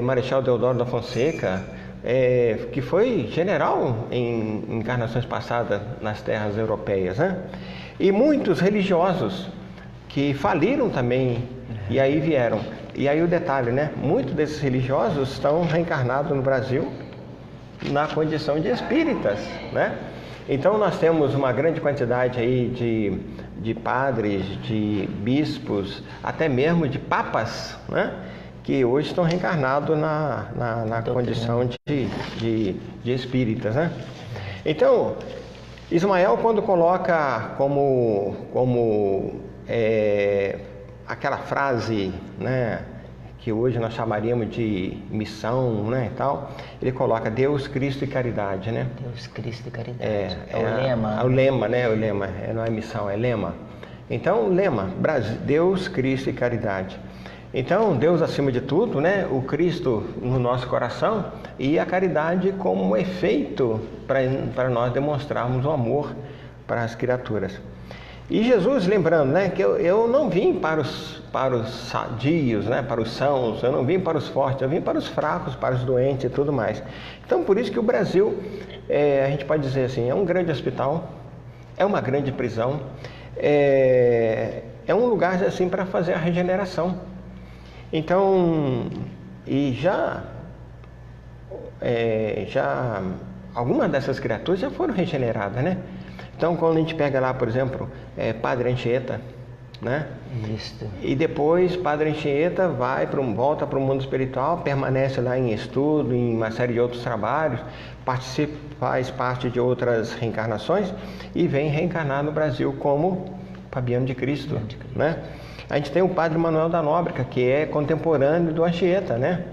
Marechal Deodoro da Fonseca, que foi general em encarnações passadas nas terras europeias, né? E muitos religiosos que faliram também e aí vieram. E aí o detalhe, né? Muitos desses religiosos estão reencarnados no Brasil na condição de espíritas, né? Então nós temos uma grande quantidade aí de padres, de bispos, até mesmo de papas, né? Que hoje estão reencarnados na condição de espíritas, né? Então, Ismael, quando coloca como aquela frase, né, que hoje nós chamaríamos de missão, né, e tal, ele coloca Deus, Cristo e caridade, né? Deus, Cristo e caridade. É o lema. É o lema, né? O lema, não é missão, é lema. Então, lema, Deus, Cristo e caridade. Então, Deus acima de tudo, né? O Cristo no nosso coração e a caridade como um efeito para nós demonstrarmos o amor para as criaturas. E Jesus, lembrando, né, que eu não vim para os sadios, né, para os sãos, eu não vim para os fortes, eu vim para os fracos, para os doentes e tudo mais. Então, por isso que o Brasil, a gente pode dizer assim, é um grande hospital, é uma grande prisão, é um lugar assim para fazer a regeneração. Então, e já algumas dessas criaturas já foram regeneradas, né? Então, quando a gente pega lá, por exemplo, Padre Anchieta, né? Isso. E depois Padre Anchieta volta para o mundo espiritual, permanece lá em estudo, em uma série de outros trabalhos, faz parte de outras reencarnações e vem reencarnar no Brasil como Fabiano de Cristo, né? A gente tem o Padre Manuel da Nóbrega, que é contemporâneo do Anchieta, né?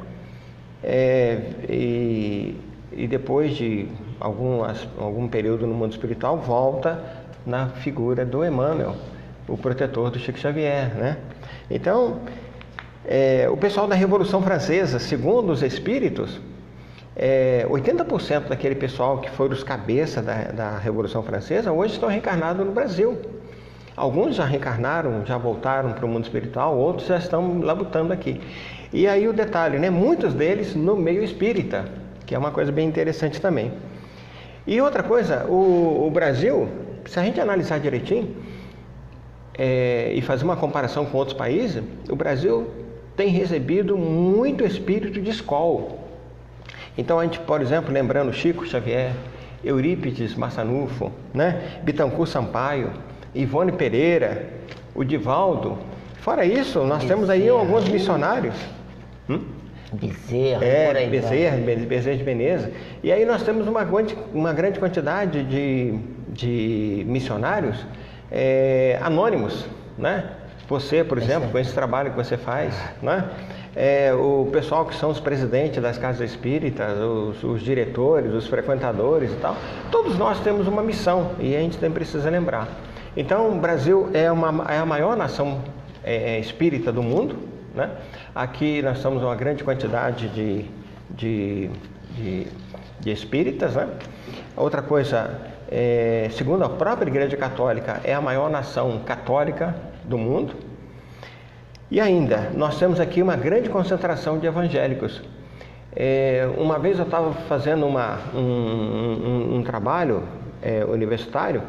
E depois de algum período no mundo espiritual, volta na figura do Emmanuel, o protetor do Chico Xavier, né? Então, o pessoal da Revolução Francesa, segundo os espíritos, 80% daquele pessoal que foram os cabeças da Revolução Francesa, hoje estão reencarnados no Brasil. Alguns já reencarnaram, já voltaram para o mundo espiritual, outros já estão labutando aqui. E aí o detalhe, né? Muitos deles no meio espírita, que é uma coisa bem interessante também. E outra coisa, o Brasil, se a gente analisar direitinho e fazer uma comparação com outros países, o Brasil tem recebido muito espírito de escola. Então a gente, por exemplo, lembrando Chico Xavier, Eurípides Massanufo, né? Bittencourt Sampaio, Ivone Pereira, o Divaldo. Fora isso, nós temos aí alguns missionários. Bezerra, Bezerra de Menezes. E aí nós temos uma grande quantidade de missionários anônimos, né? Você, por exemplo, com esse trabalho que você faz, né? O pessoal que são os presidentes das casas espíritas, os diretores, os frequentadores e tal, todos nós temos uma missão e a gente sempre precisa lembrar. Então, o Brasil é a maior nação espírita do mundo, né? Aqui nós temos uma grande quantidade de espíritas, né? Outra coisa, segundo a própria Igreja Católica, é a maior nação católica do mundo. E ainda, nós temos aqui uma grande concentração de evangélicos. Uma vez eu estava fazendo um trabalho universitário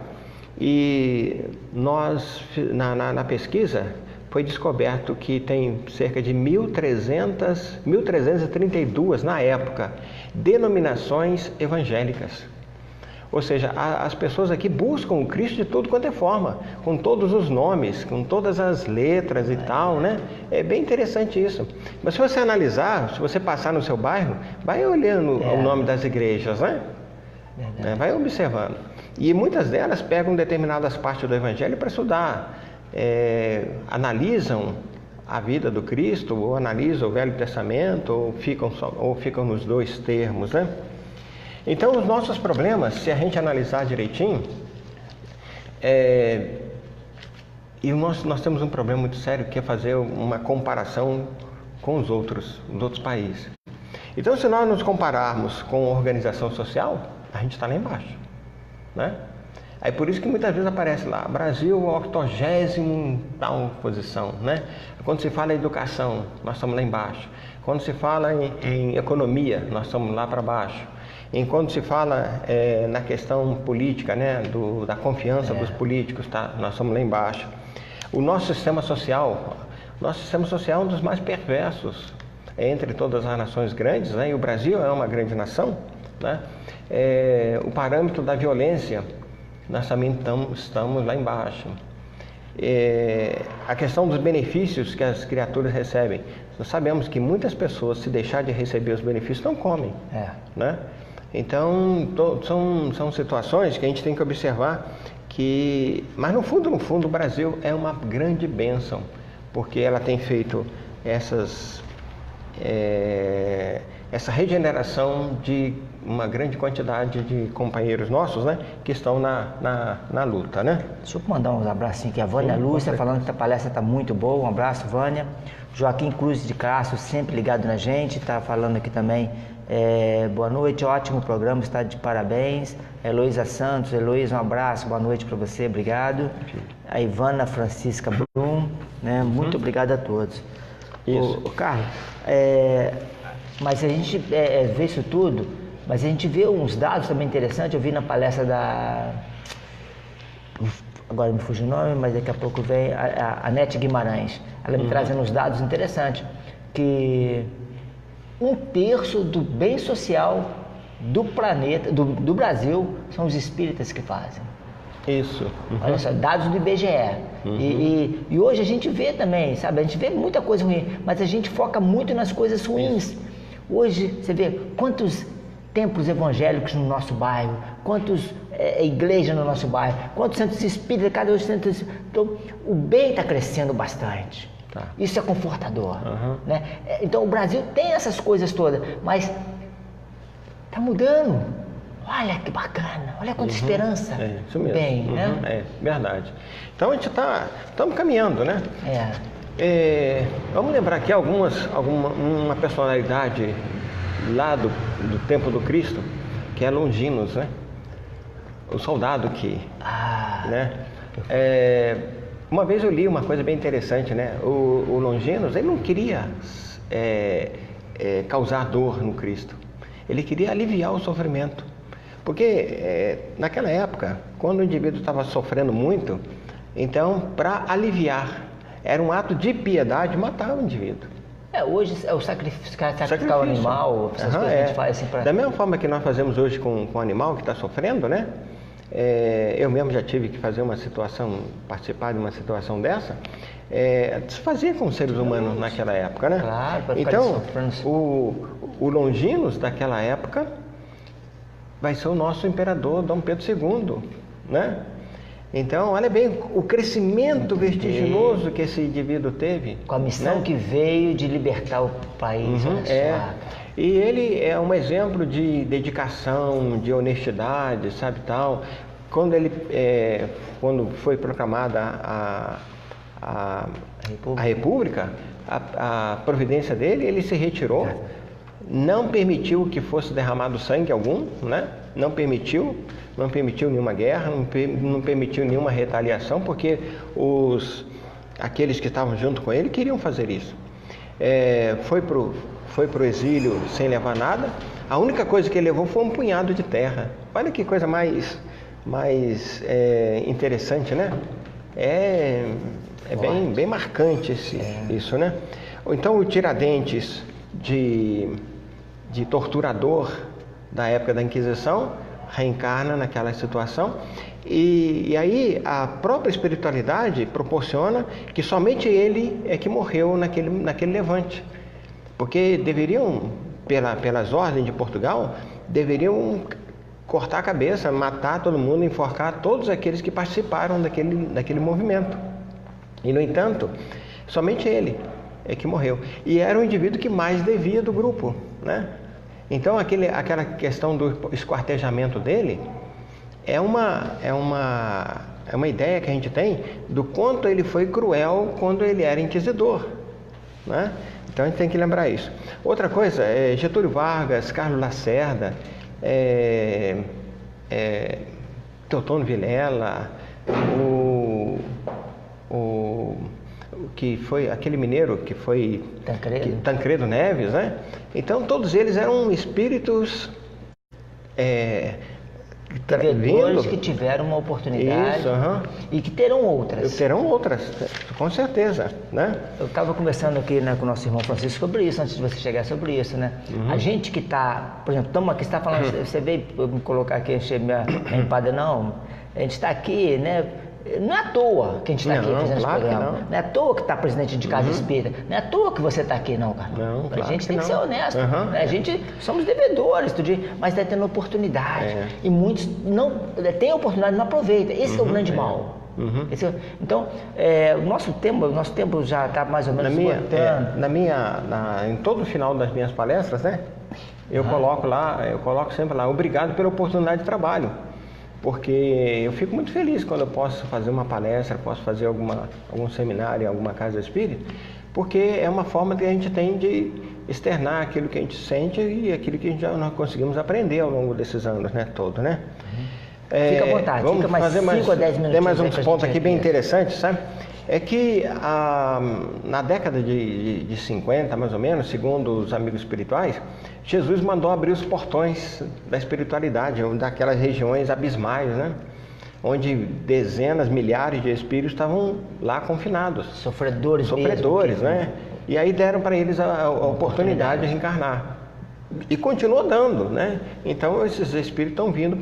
e nós, na pesquisa, foi descoberto que tem cerca de 1.332, na época, denominações evangélicas. Ou seja, as pessoas aqui buscam o Cristo de tudo quanto é forma, com todos os nomes, com todas as letras e tal, né? É bem interessante isso. Mas se você analisar, se você passar no seu bairro, vai olhando o nome das igrejas, né? Vai observando. E muitas delas pegam determinadas partes do Evangelho para estudar, analisam a vida do Cristo, ou analisam o Velho Testamento, ou ficam nos dois termos, né? Então, os nossos problemas, se a gente analisar direitinho, e nós temos um problema muito sério, que é fazer uma comparação com os outros países. Então, se nós nos compararmos com a organização social, a gente está lá embaixo, né? Aí por isso que muitas vezes aparece lá, Brasil, 80º tal posição, né? Quando se fala em educação, nós estamos lá embaixo. Quando se fala em economia, nós estamos lá para baixo. Enquanto se fala na questão política, né, da confiança dos políticos, tá? Nós estamos lá embaixo. O nosso sistema social é um dos mais perversos entre todas as nações grandes, né? E o Brasil é uma grande nação, né? O parâmetro da violência, nós também estamos lá embaixo. A questão dos benefícios que as criaturas recebem, nós sabemos que muitas pessoas, se deixar de receber os benefícios, não comem, né? Então, são situações que a gente tem que observar mas no fundo, o Brasil é uma grande bênção, porque ela tem feito essa regeneração de uma grande quantidade de companheiros nossos, né, que estão na luta, né? Deixa eu mandar uns abracinhos aqui. A Vânia Lúcia falando que a palestra está muito boa. Um abraço, Vânia. Joaquim Cruz de Castro, sempre ligado na gente, está falando aqui também. Boa noite, ótimo programa, está de parabéns. Heloísa Santos, Heloísa, um abraço, boa noite para você, obrigado. A Ivana Francisca Brum, né? Muito obrigado a todos. Isso. Carlos, mas a gente vê isso tudo, mas a gente vê uns dados também interessantes. Eu vi na palestra agora me fugiu o nome, mas daqui a pouco vem a Nete Guimarães, ela me trazendo uns dados interessantes, que 1/3 do bem social do planeta, do Brasil, são os espíritas que fazem. Isso. Olha só, dados do IBGE. E hoje a gente vê também, sabe? A gente vê muita coisa ruim, mas a gente foca muito nas coisas ruins. Isso. Hoje, você vê quantos templos evangélicos no nosso bairro, quantas igrejas no nosso bairro, quantos centros espíritas, cada centro. Então, o bem está crescendo bastante. Tá. Isso é confortador, né? Então o Brasil tem essas coisas todas, mas está mudando. Olha que bacana, olha quanta esperança. Isso mesmo. Bem, né? Verdade. Então a gente estamos caminhando, né? Vamos lembrar aqui uma personalidade lá do tempo do Cristo, que é Longinos, né? O soldado que, né? Uma vez eu li uma coisa bem interessante, né? O Longinos, ele não queria causar dor no Cristo. Ele queria aliviar o sofrimento. Porque naquela época, quando o indivíduo estava sofrendo muito, então, para aliviar, era um ato de piedade matar o indivíduo. Hoje é o sacrificar o animal, essas coisas que a gente faz assim para... Da mesma forma que nós fazemos hoje com o animal que está sofrendo, né? Eu mesmo já tive que fazer participar de uma situação dessa, se fazia com os seres humanos naquela época, né? Claro, para ficar então, sofrendo. o Longinos daquela época vai ser o nosso imperador Dom Pedro II, né? Então, olha bem o crescimento vertiginoso que esse indivíduo teve. Com a missão, né, que veio de libertar o país. E ele é um exemplo de dedicação, de honestidade, sabe, tal. Quando foi proclamada a República, a providência dele, ele se retirou, não permitiu que fosse derramado sangue algum, né? Não permitiu nenhuma guerra, não permitiu nenhuma retaliação, porque aqueles que estavam junto com ele queriam fazer isso. Foi pro exílio sem levar nada. A única coisa que ele levou foi um punhado de terra. Olha que coisa mais interessante, né? Bem marcante isso, né? Então o Tiradentes de torturador da época da Inquisição reencarna naquela situação, e aí a própria espiritualidade proporciona que somente ele é que morreu naquele levante, porque deveriam, pelas ordens de Portugal, deveriam cortar a cabeça, matar todo mundo, enforcar todos aqueles que participaram daquele movimento, e no entanto, somente ele é que morreu, e era o indivíduo que mais devia do grupo, né? Então aquela questão do esquartejamento dele é uma ideia que a gente tem do quanto ele foi cruel quando ele era inquisidor, né? Então a gente tem que lembrar isso. Outra coisa, Getúlio Vargas, Carlos Lacerda, Teotônio Vilela, que foi aquele mineiro que foi Tancredo Neves, né? Então todos eles eram espíritos devedores que tiveram uma oportunidade. E que terão outras. Terão outras, com certeza, né? Eu estava conversando aqui, né, com o nosso irmão Francisco sobre isso, antes de você chegar sobre isso, né? A gente que está, por exemplo, estamos aqui, você está falando, você veio me colocar aqui, encher minha empada, não. A gente está aqui, né? Não é à toa que a gente está aqui fazendo esse programa. Não é à toa que está presidente de casa espírita. Não é à toa que você está aqui, não, cara. A gente tem que ser honesto. A gente somos devedores, mas está tendo oportunidade. E muitos não têm oportunidade, não aproveitam. Esse é o grande mal. Então, o nosso tempo já está mais ou menos em todo o final das minhas palestras, né? Eu coloco sempre lá, obrigado pela oportunidade de trabalho. Porque eu fico muito feliz quando eu posso fazer uma palestra, posso fazer algum seminário em alguma casa espírita, porque é uma forma que a gente tem de externar aquilo que a gente sente e aquilo que nós conseguimos aprender ao longo desses anos, né, todo, né? Fica à vontade, vamos fica mais fazer 5 a 10 minutos. Tem mais uns pontos aqui bem interessantes, sabe? É que na década de 50, mais ou menos, segundo os amigos espirituais, Jesus mandou abrir os portões da espiritualidade, daquelas regiões abismais, né? Onde dezenas, milhares de espíritos estavam lá confinados. Sofredores, né? E aí deram para eles a oportunidade de reencarnar. E continuou dando, né? Então esses espíritos estão vindo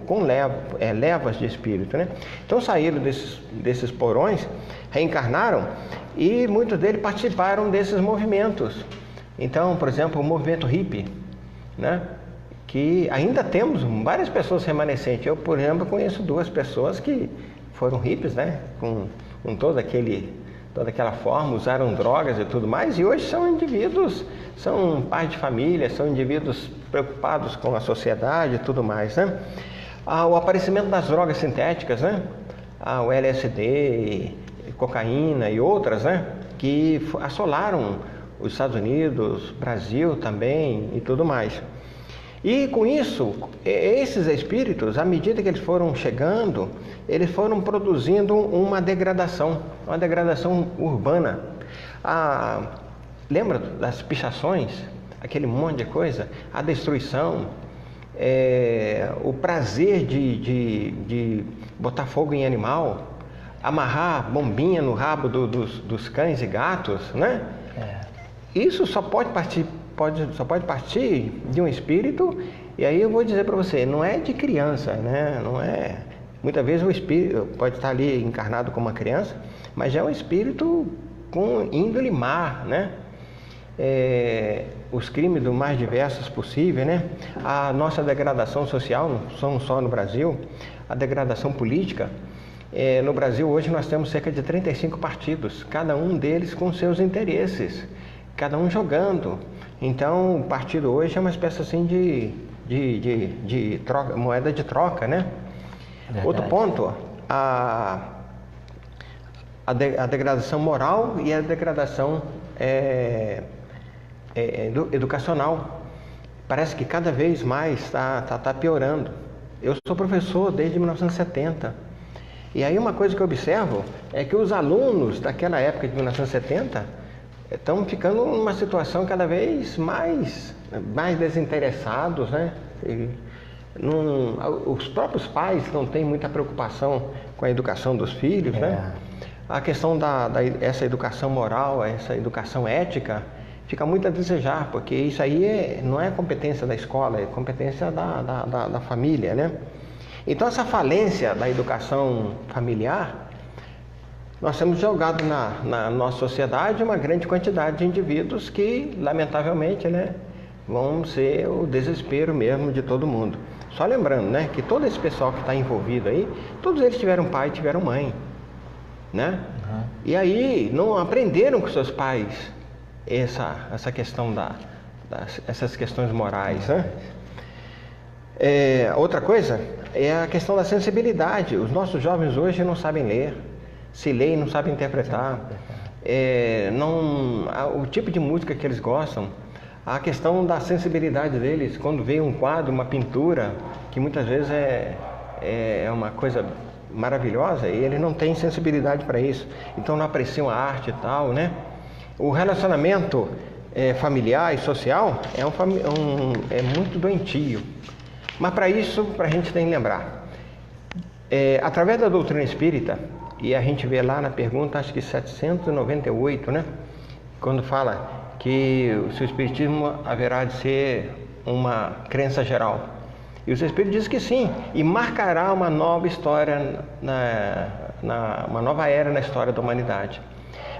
com levas de espírito, né? Então saíram desses porões, reencarnaram, e muitos deles participaram desses movimentos. Então, por exemplo, o movimento hippie, né? Que ainda temos várias pessoas remanescentes. Eu, por exemplo, conheço 2 pessoas que foram hippies, né? Com toda aquela forma, usaram drogas e tudo mais, e hoje são indivíduos, são pais de família, são indivíduos preocupados com a sociedade e tudo mais, né? O aparecimento das drogas sintéticas, né? O LSD, cocaína e outras, né? Que assolaram os Estados Unidos, Brasil também e tudo mais. E com isso, esses espíritos, à medida que eles foram chegando, eles foram produzindo uma degradação urbana. Lembra das pichações? Aquele monte de coisa? A destruição, o prazer de botar fogo em animal, amarrar bombinha no rabo dos cães e gatos, né? isso só pode partir de um espírito, e aí eu vou dizer para você, não é de criança, né? Não é. Muitas vezes o espírito pode estar ali encarnado como uma criança, mas já é um espírito com índole má, né? Os crimes do mais diversos possíveis, né? A nossa degradação social, não só no Brasil, a degradação política. No Brasil hoje nós temos cerca de 35 partidos, cada um deles com seus interesses, cada um jogando. Então o partido hoje é uma espécie assim de troca, moeda de troca, né? Verdade. Outro ponto, a degradação moral e a degradação educacional. Parece que cada vez mais está piorando. Eu sou professor desde 1970. E aí uma coisa que eu observo é que os alunos daquela época de 1970 estão ficando numa situação cada vez mais desinteressados, né? Os próprios pais não têm muita preocupação com a educação dos filhos, né? A questão essa educação moral, essa educação ética, fica muito a desejar, porque isso aí não é competência da escola, é competência da família, né? Então essa falência da educação familiar, nós temos jogado na nossa sociedade uma grande quantidade de indivíduos que, lamentavelmente, né, vão ser o desespero mesmo de todo mundo. Só lembrando, né, que todo esse pessoal que está envolvido aí, todos eles tiveram pai e tiveram mãe, né? Uhum. E aí não aprenderam com seus pais essa questão essas questões morais, né? Outra coisa é a questão da sensibilidade. Os nossos jovens hoje não sabem ler, se leem não sabem interpretar, o tipo de música que eles gostam, a questão da sensibilidade deles, quando vê um quadro, uma pintura, que muitas vezes é uma coisa maravilhosa, e eles não têm sensibilidade para isso, então não apreciam a arte e tal, né? O relacionamento familiar e social é muito doentio. Mas para isso, a gente tem que lembrar, através da doutrina espírita, e a gente vê lá na pergunta, acho que 798, né? Quando fala que o seu espiritismo haverá de ser uma crença geral. E o seu espírito diz que sim, e marcará uma nova história, uma nova era na história da humanidade.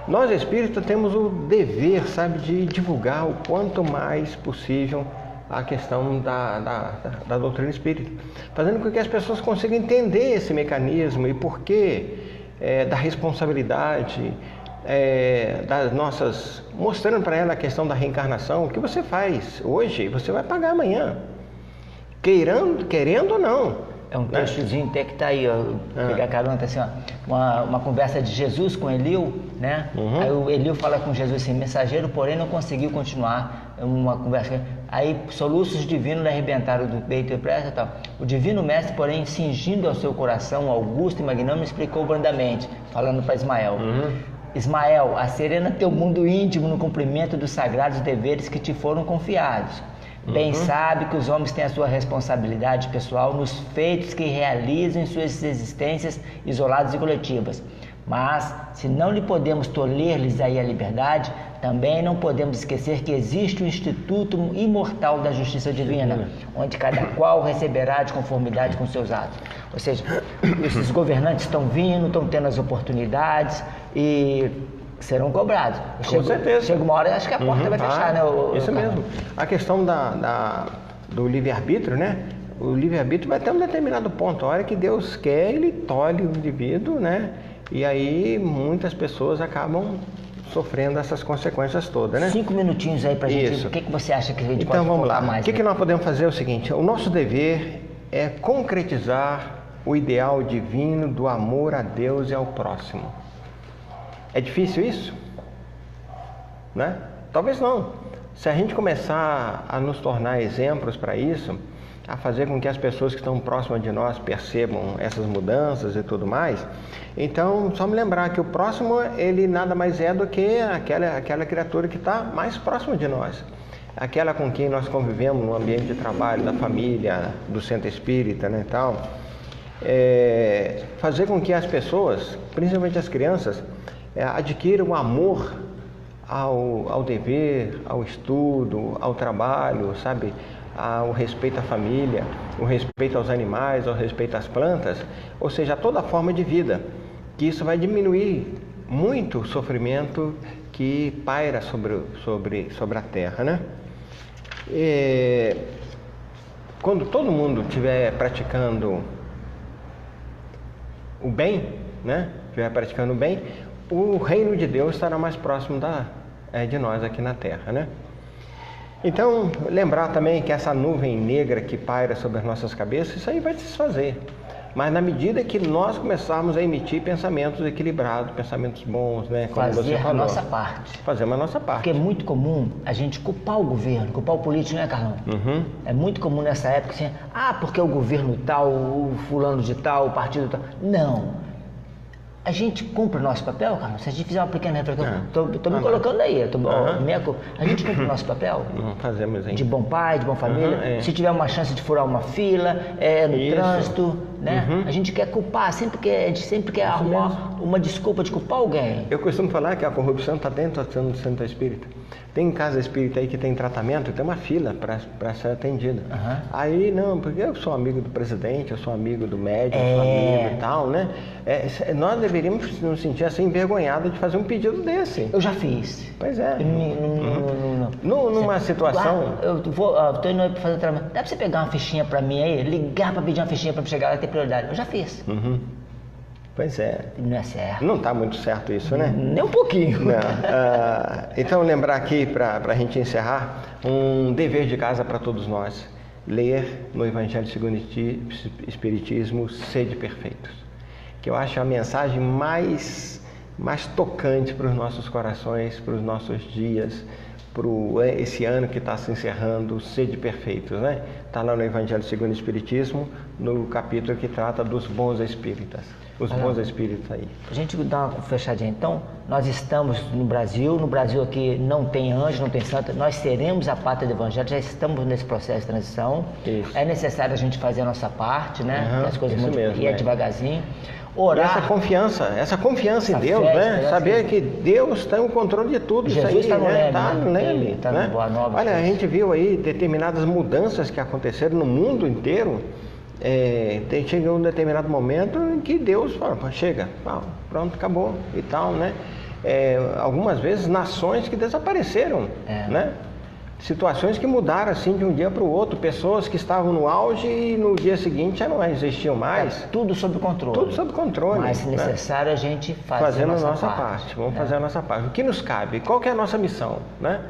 Nós espíritas temos o dever, sabe, de divulgar o quanto mais possível a questão da doutrina espírita, fazendo com que as pessoas consigam entender esse mecanismo e porquê da responsabilidade, das nossas, mostrando para ela a questão da reencarnação. O que você faz hoje, você vai pagar amanhã, querendo ou não. É um textozinho até que está aí, ó, pegar carona, tá assim, ó, uma conversa de Jesus com Eliu, né? Uhum. Aí o Eliu fala com Jesus assim, mensageiro, porém não conseguiu continuar uma conversa. Aí soluços divinos lhe arrebentaram do peito e pressa e tal. O divino mestre, porém, cingindo ao seu coração augusto e magnânimo, explicou brandamente, falando para Ismael. Uhum. Ismael, acerena teu mundo íntimo no cumprimento dos sagrados deveres que te foram confiados. Bem sabe que os homens têm a sua responsabilidade pessoal nos feitos que realizam em suas existências isoladas e coletivas. Mas, se não lhe podemos tolher-lhes aí a liberdade, também não podemos esquecer que existe o Instituto Imortal da Justiça Divina, onde cada qual receberá de conformidade com seus atos. Ou seja, esses governantes estão vindo, estão tendo as oportunidades e serão cobrados. Com certeza. Chega uma hora, acho que a porta vai fechar, né? Isso mesmo. A questão do livre-arbítrio, né? O livre-arbítrio vai até um determinado ponto. A hora que Deus quer, Ele tolhe o indivíduo, né? E aí muitas pessoas acabam sofrendo essas consequências todas, né? 5 minutinhos aí pra gente. Isso. O que você acha que a gente então, pode vamos lá. mais? O que nós podemos fazer é o seguinte: o nosso dever é concretizar o ideal divino do amor a Deus e ao próximo. É difícil isso? Né? Talvez não. Se a gente começar a nos tornar exemplos para isso, a fazer com que as pessoas que estão próximas de nós percebam essas mudanças e tudo mais, então só me lembrar que o próximo, ele nada mais é do que aquela criatura que está mais próxima de nós, aquela com quem nós convivemos no ambiente de trabalho, da família, do centro espírita, né, tal. Fazer com que as pessoas, principalmente as crianças, adquiram amor ao dever, ao estudo, ao trabalho, sabe? Ao respeito à família, o respeito aos animais, ao respeito às plantas, ou seja, a toda forma de vida, que isso vai diminuir muito o sofrimento que paira sobre a Terra, né? Quando todo mundo estiver praticando o bem, né? Estiver praticando o bem, o reino de Deus estará mais próximo de nós aqui na Terra, né? Então, lembrar também que essa nuvem negra que paira sobre as nossas cabeças, isso aí vai se desfazer. Mas na medida que nós começarmos a emitir pensamentos equilibrados, pensamentos bons, né? Como você Fazer falou. a nossa parte. Fazer a nossa parte. Porque é muito comum a gente culpar o governo, culpar o político, né, Carlão? É muito comum nessa época assim, porque o governo tal, o fulano de tal, o partido tal. Não. A gente cumpre o nosso papel, Carlão? Se a gente fizer uma pequena reflexão, estou me colocando aí, a gente cumpre o nosso papel? Fazemos aí. De bom pai, de boa família, se tiver uma chance de furar uma fila, no trânsito, né? A gente quer culpar, a gente sempre quer arrumar uma desculpa de culpar alguém. Eu costumo falar que a corrupção está dentro do centro espírita. Tem casa espírita aí que tem tratamento, tem uma fila para ser atendida. Aí, não, porque eu sou amigo do presidente, eu sou amigo do médico, eu sou amigo e tal, né? Nós deveríamos nos sentir assim envergonhados de fazer um pedido desse. Eu já fiz. Pois é. Numa situação... Eu estou indo para fazer tratamento. Dá para você pegar uma fichinha para mim aí? Ligar para pedir uma fichinha para chegar lá e ter prioridade. Eu já fiz. Pois é. Não é certo. Não está muito certo isso, né? Nem um pouquinho. Então, lembrar aqui, para a gente encerrar, um dever de casa para todos nós. Ler no Evangelho segundo o Espiritismo, Sede Perfeitos. Que eu acho a mensagem mais tocante para os nossos corações, para os nossos dias, para esse ano que está se encerrando, Sede Perfeitos, né? Está lá no Evangelho segundo o Espiritismo, no capítulo que trata dos bons espíritas. Os bons espíritos aí. A gente dá uma fechadinha. Então, nós estamos no Brasil aqui não tem anjo, não tem santo, nós seremos a pátria do Evangelho, já estamos nesse processo de transição. Isso. É necessário a gente fazer a nossa parte, né? As coisas isso mesmo, e devagarzinho. Orar. E essa confiança em Deus, né? Saber que Deus tem o controle de tudo. Jesus isso aí, está no né? leme, Está no leme. Está no Boa Nova. Olha, a gente viu aí determinadas mudanças que aconteceram no mundo inteiro. Chegou um determinado momento em que Deus fala, chega, pronto, acabou e tal, né? Algumas vezes nações que desapareceram, né? Situações que mudaram assim de um dia para o outro, pessoas que estavam no auge e no dia seguinte já não existiam mais. Tudo sob controle. Tudo sob controle. Mas se necessário, a gente faz a nossa parte. Vamos fazer a nossa parte. O que nos cabe? Qual que é a nossa missão, né?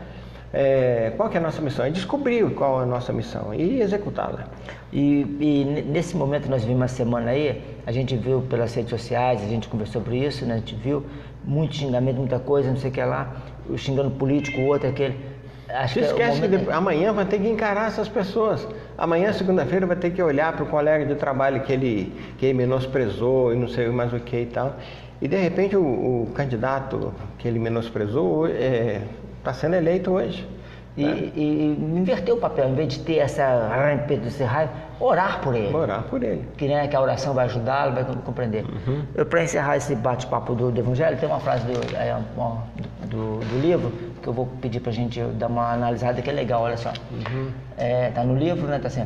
Qual que é a nossa missão? É descobrir qual é a nossa missão e executá-la. E nesse momento nós vimos uma semana aí, a gente viu pelas redes sociais, a gente conversou sobre isso, né? A gente viu muito xingamento, muita coisa, não sei o que lá, xingando político, o outro, aquele. Acho que esquece que amanhã vai ter que encarar essas pessoas. Amanhã, segunda-feira, vai ter que olhar para o colega de trabalho que ele menosprezou e não sei mais o que e tal. E de repente o candidato que ele menosprezou está sendo eleito hoje. E inverter o papel, em vez de ter essa raiva, orar por ele. Orar por ele. Que a oração vai ajudá-lo, vai compreender. Para encerrar esse bate-papo do Evangelho, tem uma frase do livro que eu vou pedir para a gente dar uma analisada que é legal, olha só. Está no livro, né? Está assim,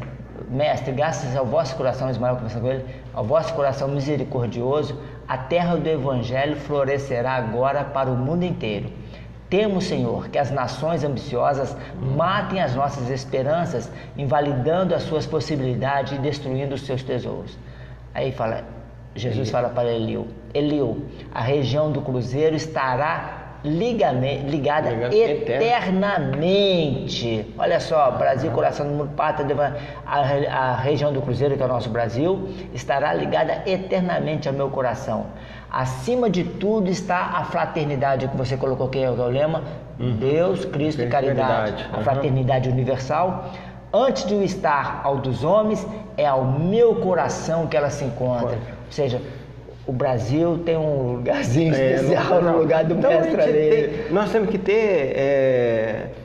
mestre, graças ao vosso coração, Ismael conversando com ele, ao vosso coração misericordioso, a terra do Evangelho florescerá agora para o mundo inteiro. Temo, Senhor, que as nações ambiciosas matem as nossas esperanças, invalidando as suas possibilidades e destruindo os seus tesouros. Aí Jesus fala para Eliú, a região do Cruzeiro estará ligada eternamente. Olha só, Brasil, coração do mundo, pátria, a região do Cruzeiro, que é o nosso Brasil, estará ligada eternamente ao meu coração. Acima de tudo está a fraternidade, que você colocou aqui, é o lema, Deus, Cristo e caridade. A fraternidade universal. Antes de o estar ao dos homens, é ao meu coração que ela se encontra. Ou seja, o Brasil tem um lugarzinho especial no lugar do mestre ali. Nós temos que ter,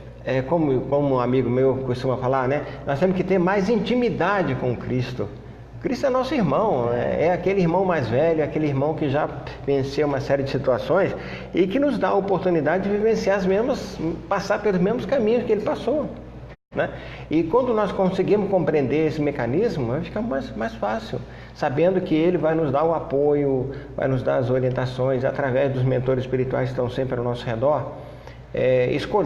como um amigo meu costuma falar, né? Nós temos que ter mais intimidade com Cristo. Cristo é nosso irmão, é aquele irmão mais velho, aquele irmão que já venceu uma série de situações e que nos dá a oportunidade de vivenciar passar pelos mesmos caminhos que ele passou, né? E quando nós conseguimos compreender esse mecanismo, vai ficar mais fácil, sabendo que ele vai nos dar o apoio, vai nos dar as orientações através dos mentores espirituais que estão sempre ao nosso redor.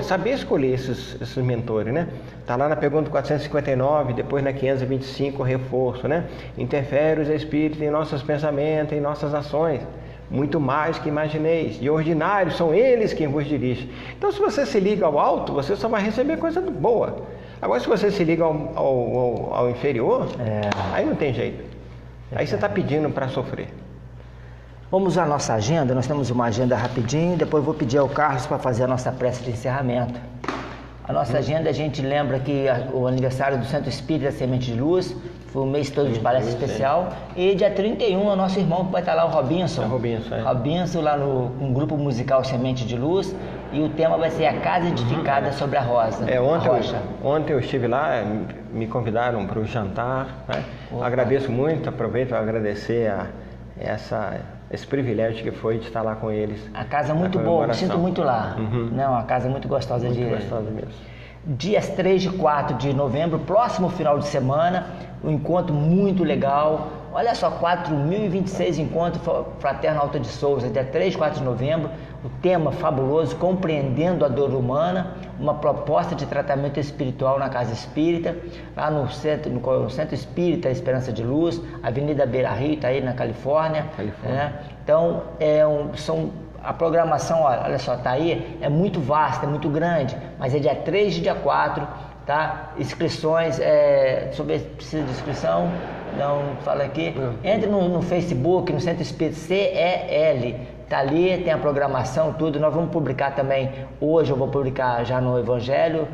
Saber escolher esses mentores, né? Está lá na pergunta 459, depois na 525, o reforço, né? Interfere os espíritos em nossos pensamentos, em nossas ações, muito mais que imagineis, e ordinários são eles quem vos dirige. Então, se você se liga ao alto, você só vai receber coisa boa. Agora, se você se liga ao inferior, aí não tem jeito. Aí você está pedindo para sofrer. Vamos à nossa agenda, nós temos uma agenda rapidinho, depois vou pedir ao Carlos para fazer a nossa prece de encerramento. A nossa agenda, a gente lembra que o aniversário do Centro Espírita Semente de Luz, foi um mês todo de palestra especial, e dia 31 é o nosso irmão que vai estar lá, o Robinson. Robinson lá no grupo musical Semente de Luz, e o tema vai ser a Casa Edificada sobre a Rosa. Ontem eu estive lá, me convidaram para o jantar, né? Agradeço muito, aproveito para agradecer esse privilégio que foi de estar lá com eles. A casa é muito boa, me sinto muito lá. Não, a casa é muito gostosa de ir. Muito gostosa mesmo. Dias 3 e 4 de novembro, próximo final de semana, um encontro muito legal. Olha só, 4.026 encontros Fraterno Alta de Souza, dia 3 e 4 de novembro. O tema fabuloso, Compreendendo a Dor Humana, uma proposta de tratamento espiritual na Casa Espírita, lá no Centro Espírita Esperança de Luz, Avenida Beira Rio, está aí na Califórnia. Né? Então, a programação, olha só, está aí, é muito vasta, é muito grande, mas é dia 3 e dia 4, tá? Inscrições, precisa de inscrição? Não, fala aqui. Entre no Facebook, no Centro Espírita CEL, tá ali, tem a programação, tudo. Nós vamos publicar também, hoje eu vou publicar já no Evangelho,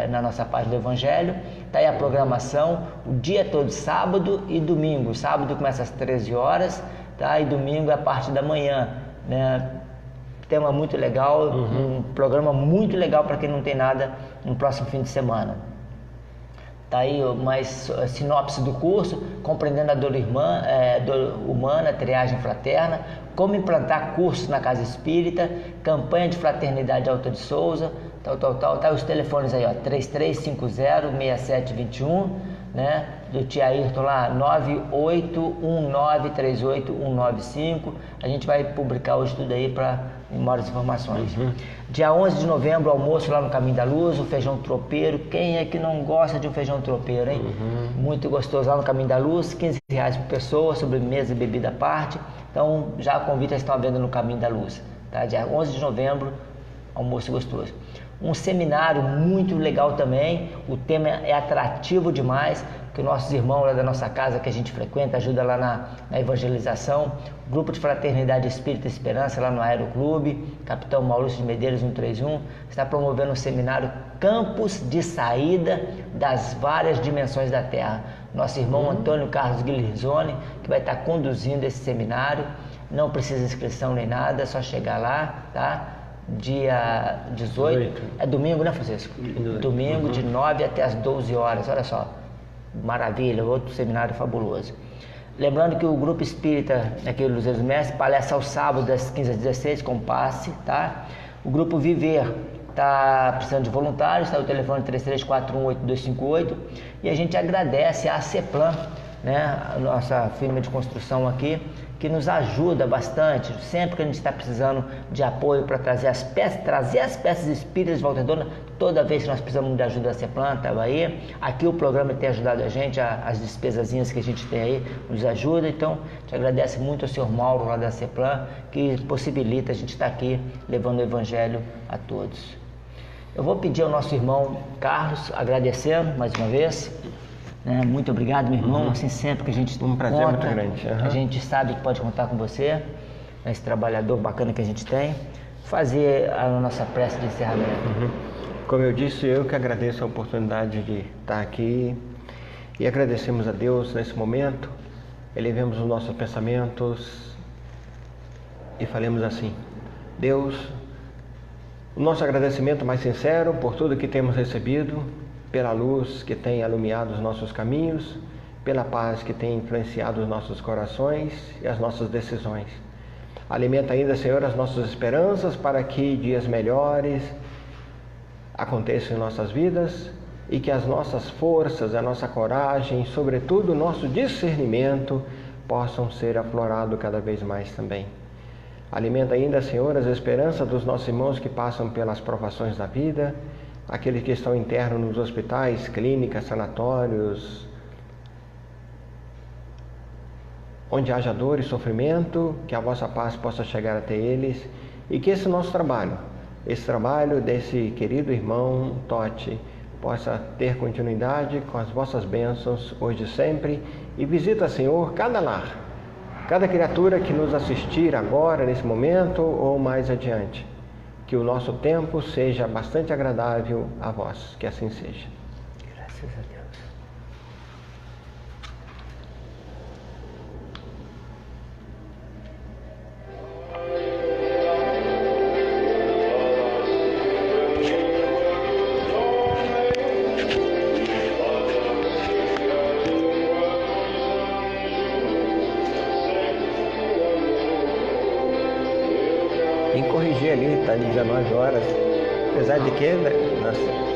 na nossa página do Evangelho, tá aí a programação, o dia todo, sábado e domingo. Sábado começa às 13 horas, tá? E domingo é a parte da manhã, né? Tema muito legal, um programa muito legal para quem não tem nada no próximo fim de semana. Tá aí mais sinopse do curso, Compreendendo a Dor Humana, Triagem Fraterna, como implantar cursos na Casa Espírita, campanha de fraternidade Alta de Souza, tá os telefones aí, ó, 3350-6721, né, do Tia Ayrton lá, 981938195. A gente vai publicar hoje tudo aí para maiores informações. Dia 11 de novembro, almoço lá no Caminho da Luz, o feijão tropeiro. Quem é que não gosta de um feijão tropeiro, hein? Muito gostoso lá no Caminho da Luz, R$15 por pessoa, sobremesa e bebida à parte. Então, já a convite estão à venda no Caminho da Luz, tá? Dia 11 de novembro, almoço gostoso. Um seminário muito legal também, o tema é atrativo demais, que nossos irmãos lá da nossa casa que a gente frequenta, ajuda lá na evangelização, Grupo de Fraternidade Espírita Esperança lá no Aeroclube, Capitão Maurício de Medeiros 131, está promovendo um seminário Campos de Saída das Várias Dimensões da Terra. Nosso irmão Antônio Carlos Guilherme, que vai estar conduzindo esse seminário, não precisa inscrição nem nada, é só chegar lá, tá? Dia 18, é domingo, né, Francisco? Domingo, de 9 até as 12 horas, olha só, maravilha, outro seminário fabuloso. Lembrando que o Grupo Espírita aqui do Luzeiros Mestre palestra aos sábados das 15 às 16 com passe, tá? O Grupo Viver está precisando de voluntários, tá? O telefone 33418258, e a gente agradece a CEPLAN, né, a nossa firma de construção aqui, que nos ajuda bastante, sempre que a gente está precisando de apoio para trazer as peças espíritas de Volta Redonda, toda vez que nós precisamos de ajuda da CEPLAN, estava aí. Aqui o programa tem ajudado a gente, as despesazinhas que a gente tem aí nos ajuda, então te agradece muito ao senhor Mauro lá da CEPLAN, que possibilita a gente estar aqui levando o Evangelho a todos. Eu vou pedir ao nosso irmão Carlos, agradecendo mais uma vez. Muito obrigado, meu irmão. Assim, sempre que a gente um prazer muito grande. A gente sabe que pode contar com você, esse trabalhador bacana que a gente tem, fazer a nossa prece de encerramento. Como eu disse, eu que agradeço a oportunidade de estar aqui e agradecemos a Deus nesse momento. Elevemos os nossos pensamentos e falemos assim: Deus, o nosso agradecimento mais sincero por tudo que temos recebido, pela luz que tem alumiado os nossos caminhos, pela paz que tem influenciado os nossos corações e as nossas decisões. Alimenta ainda, Senhor, as nossas esperanças para que dias melhores aconteçam em nossas vidas e que as nossas forças, a nossa coragem, sobretudo o nosso discernimento, possam ser aflorados cada vez mais também. Alimenta ainda, Senhor, as esperanças dos nossos irmãos que passam pelas provações da vida, aqueles que estão internos nos hospitais, clínicas, sanatórios, onde haja dor e sofrimento, que a vossa paz possa chegar até eles e que esse nosso trabalho, esse trabalho desse querido irmão Totti, possa ter continuidade com as vossas bênçãos hoje e sempre. E visita, Senhor, cada lar, cada criatura que nos assistir agora, nesse momento ou mais adiante. Que o nosso tempo seja bastante agradável a vós, que assim seja. Graças a Deus. Em corrigir ali, está 19 horas, apesar de que, né, nossa,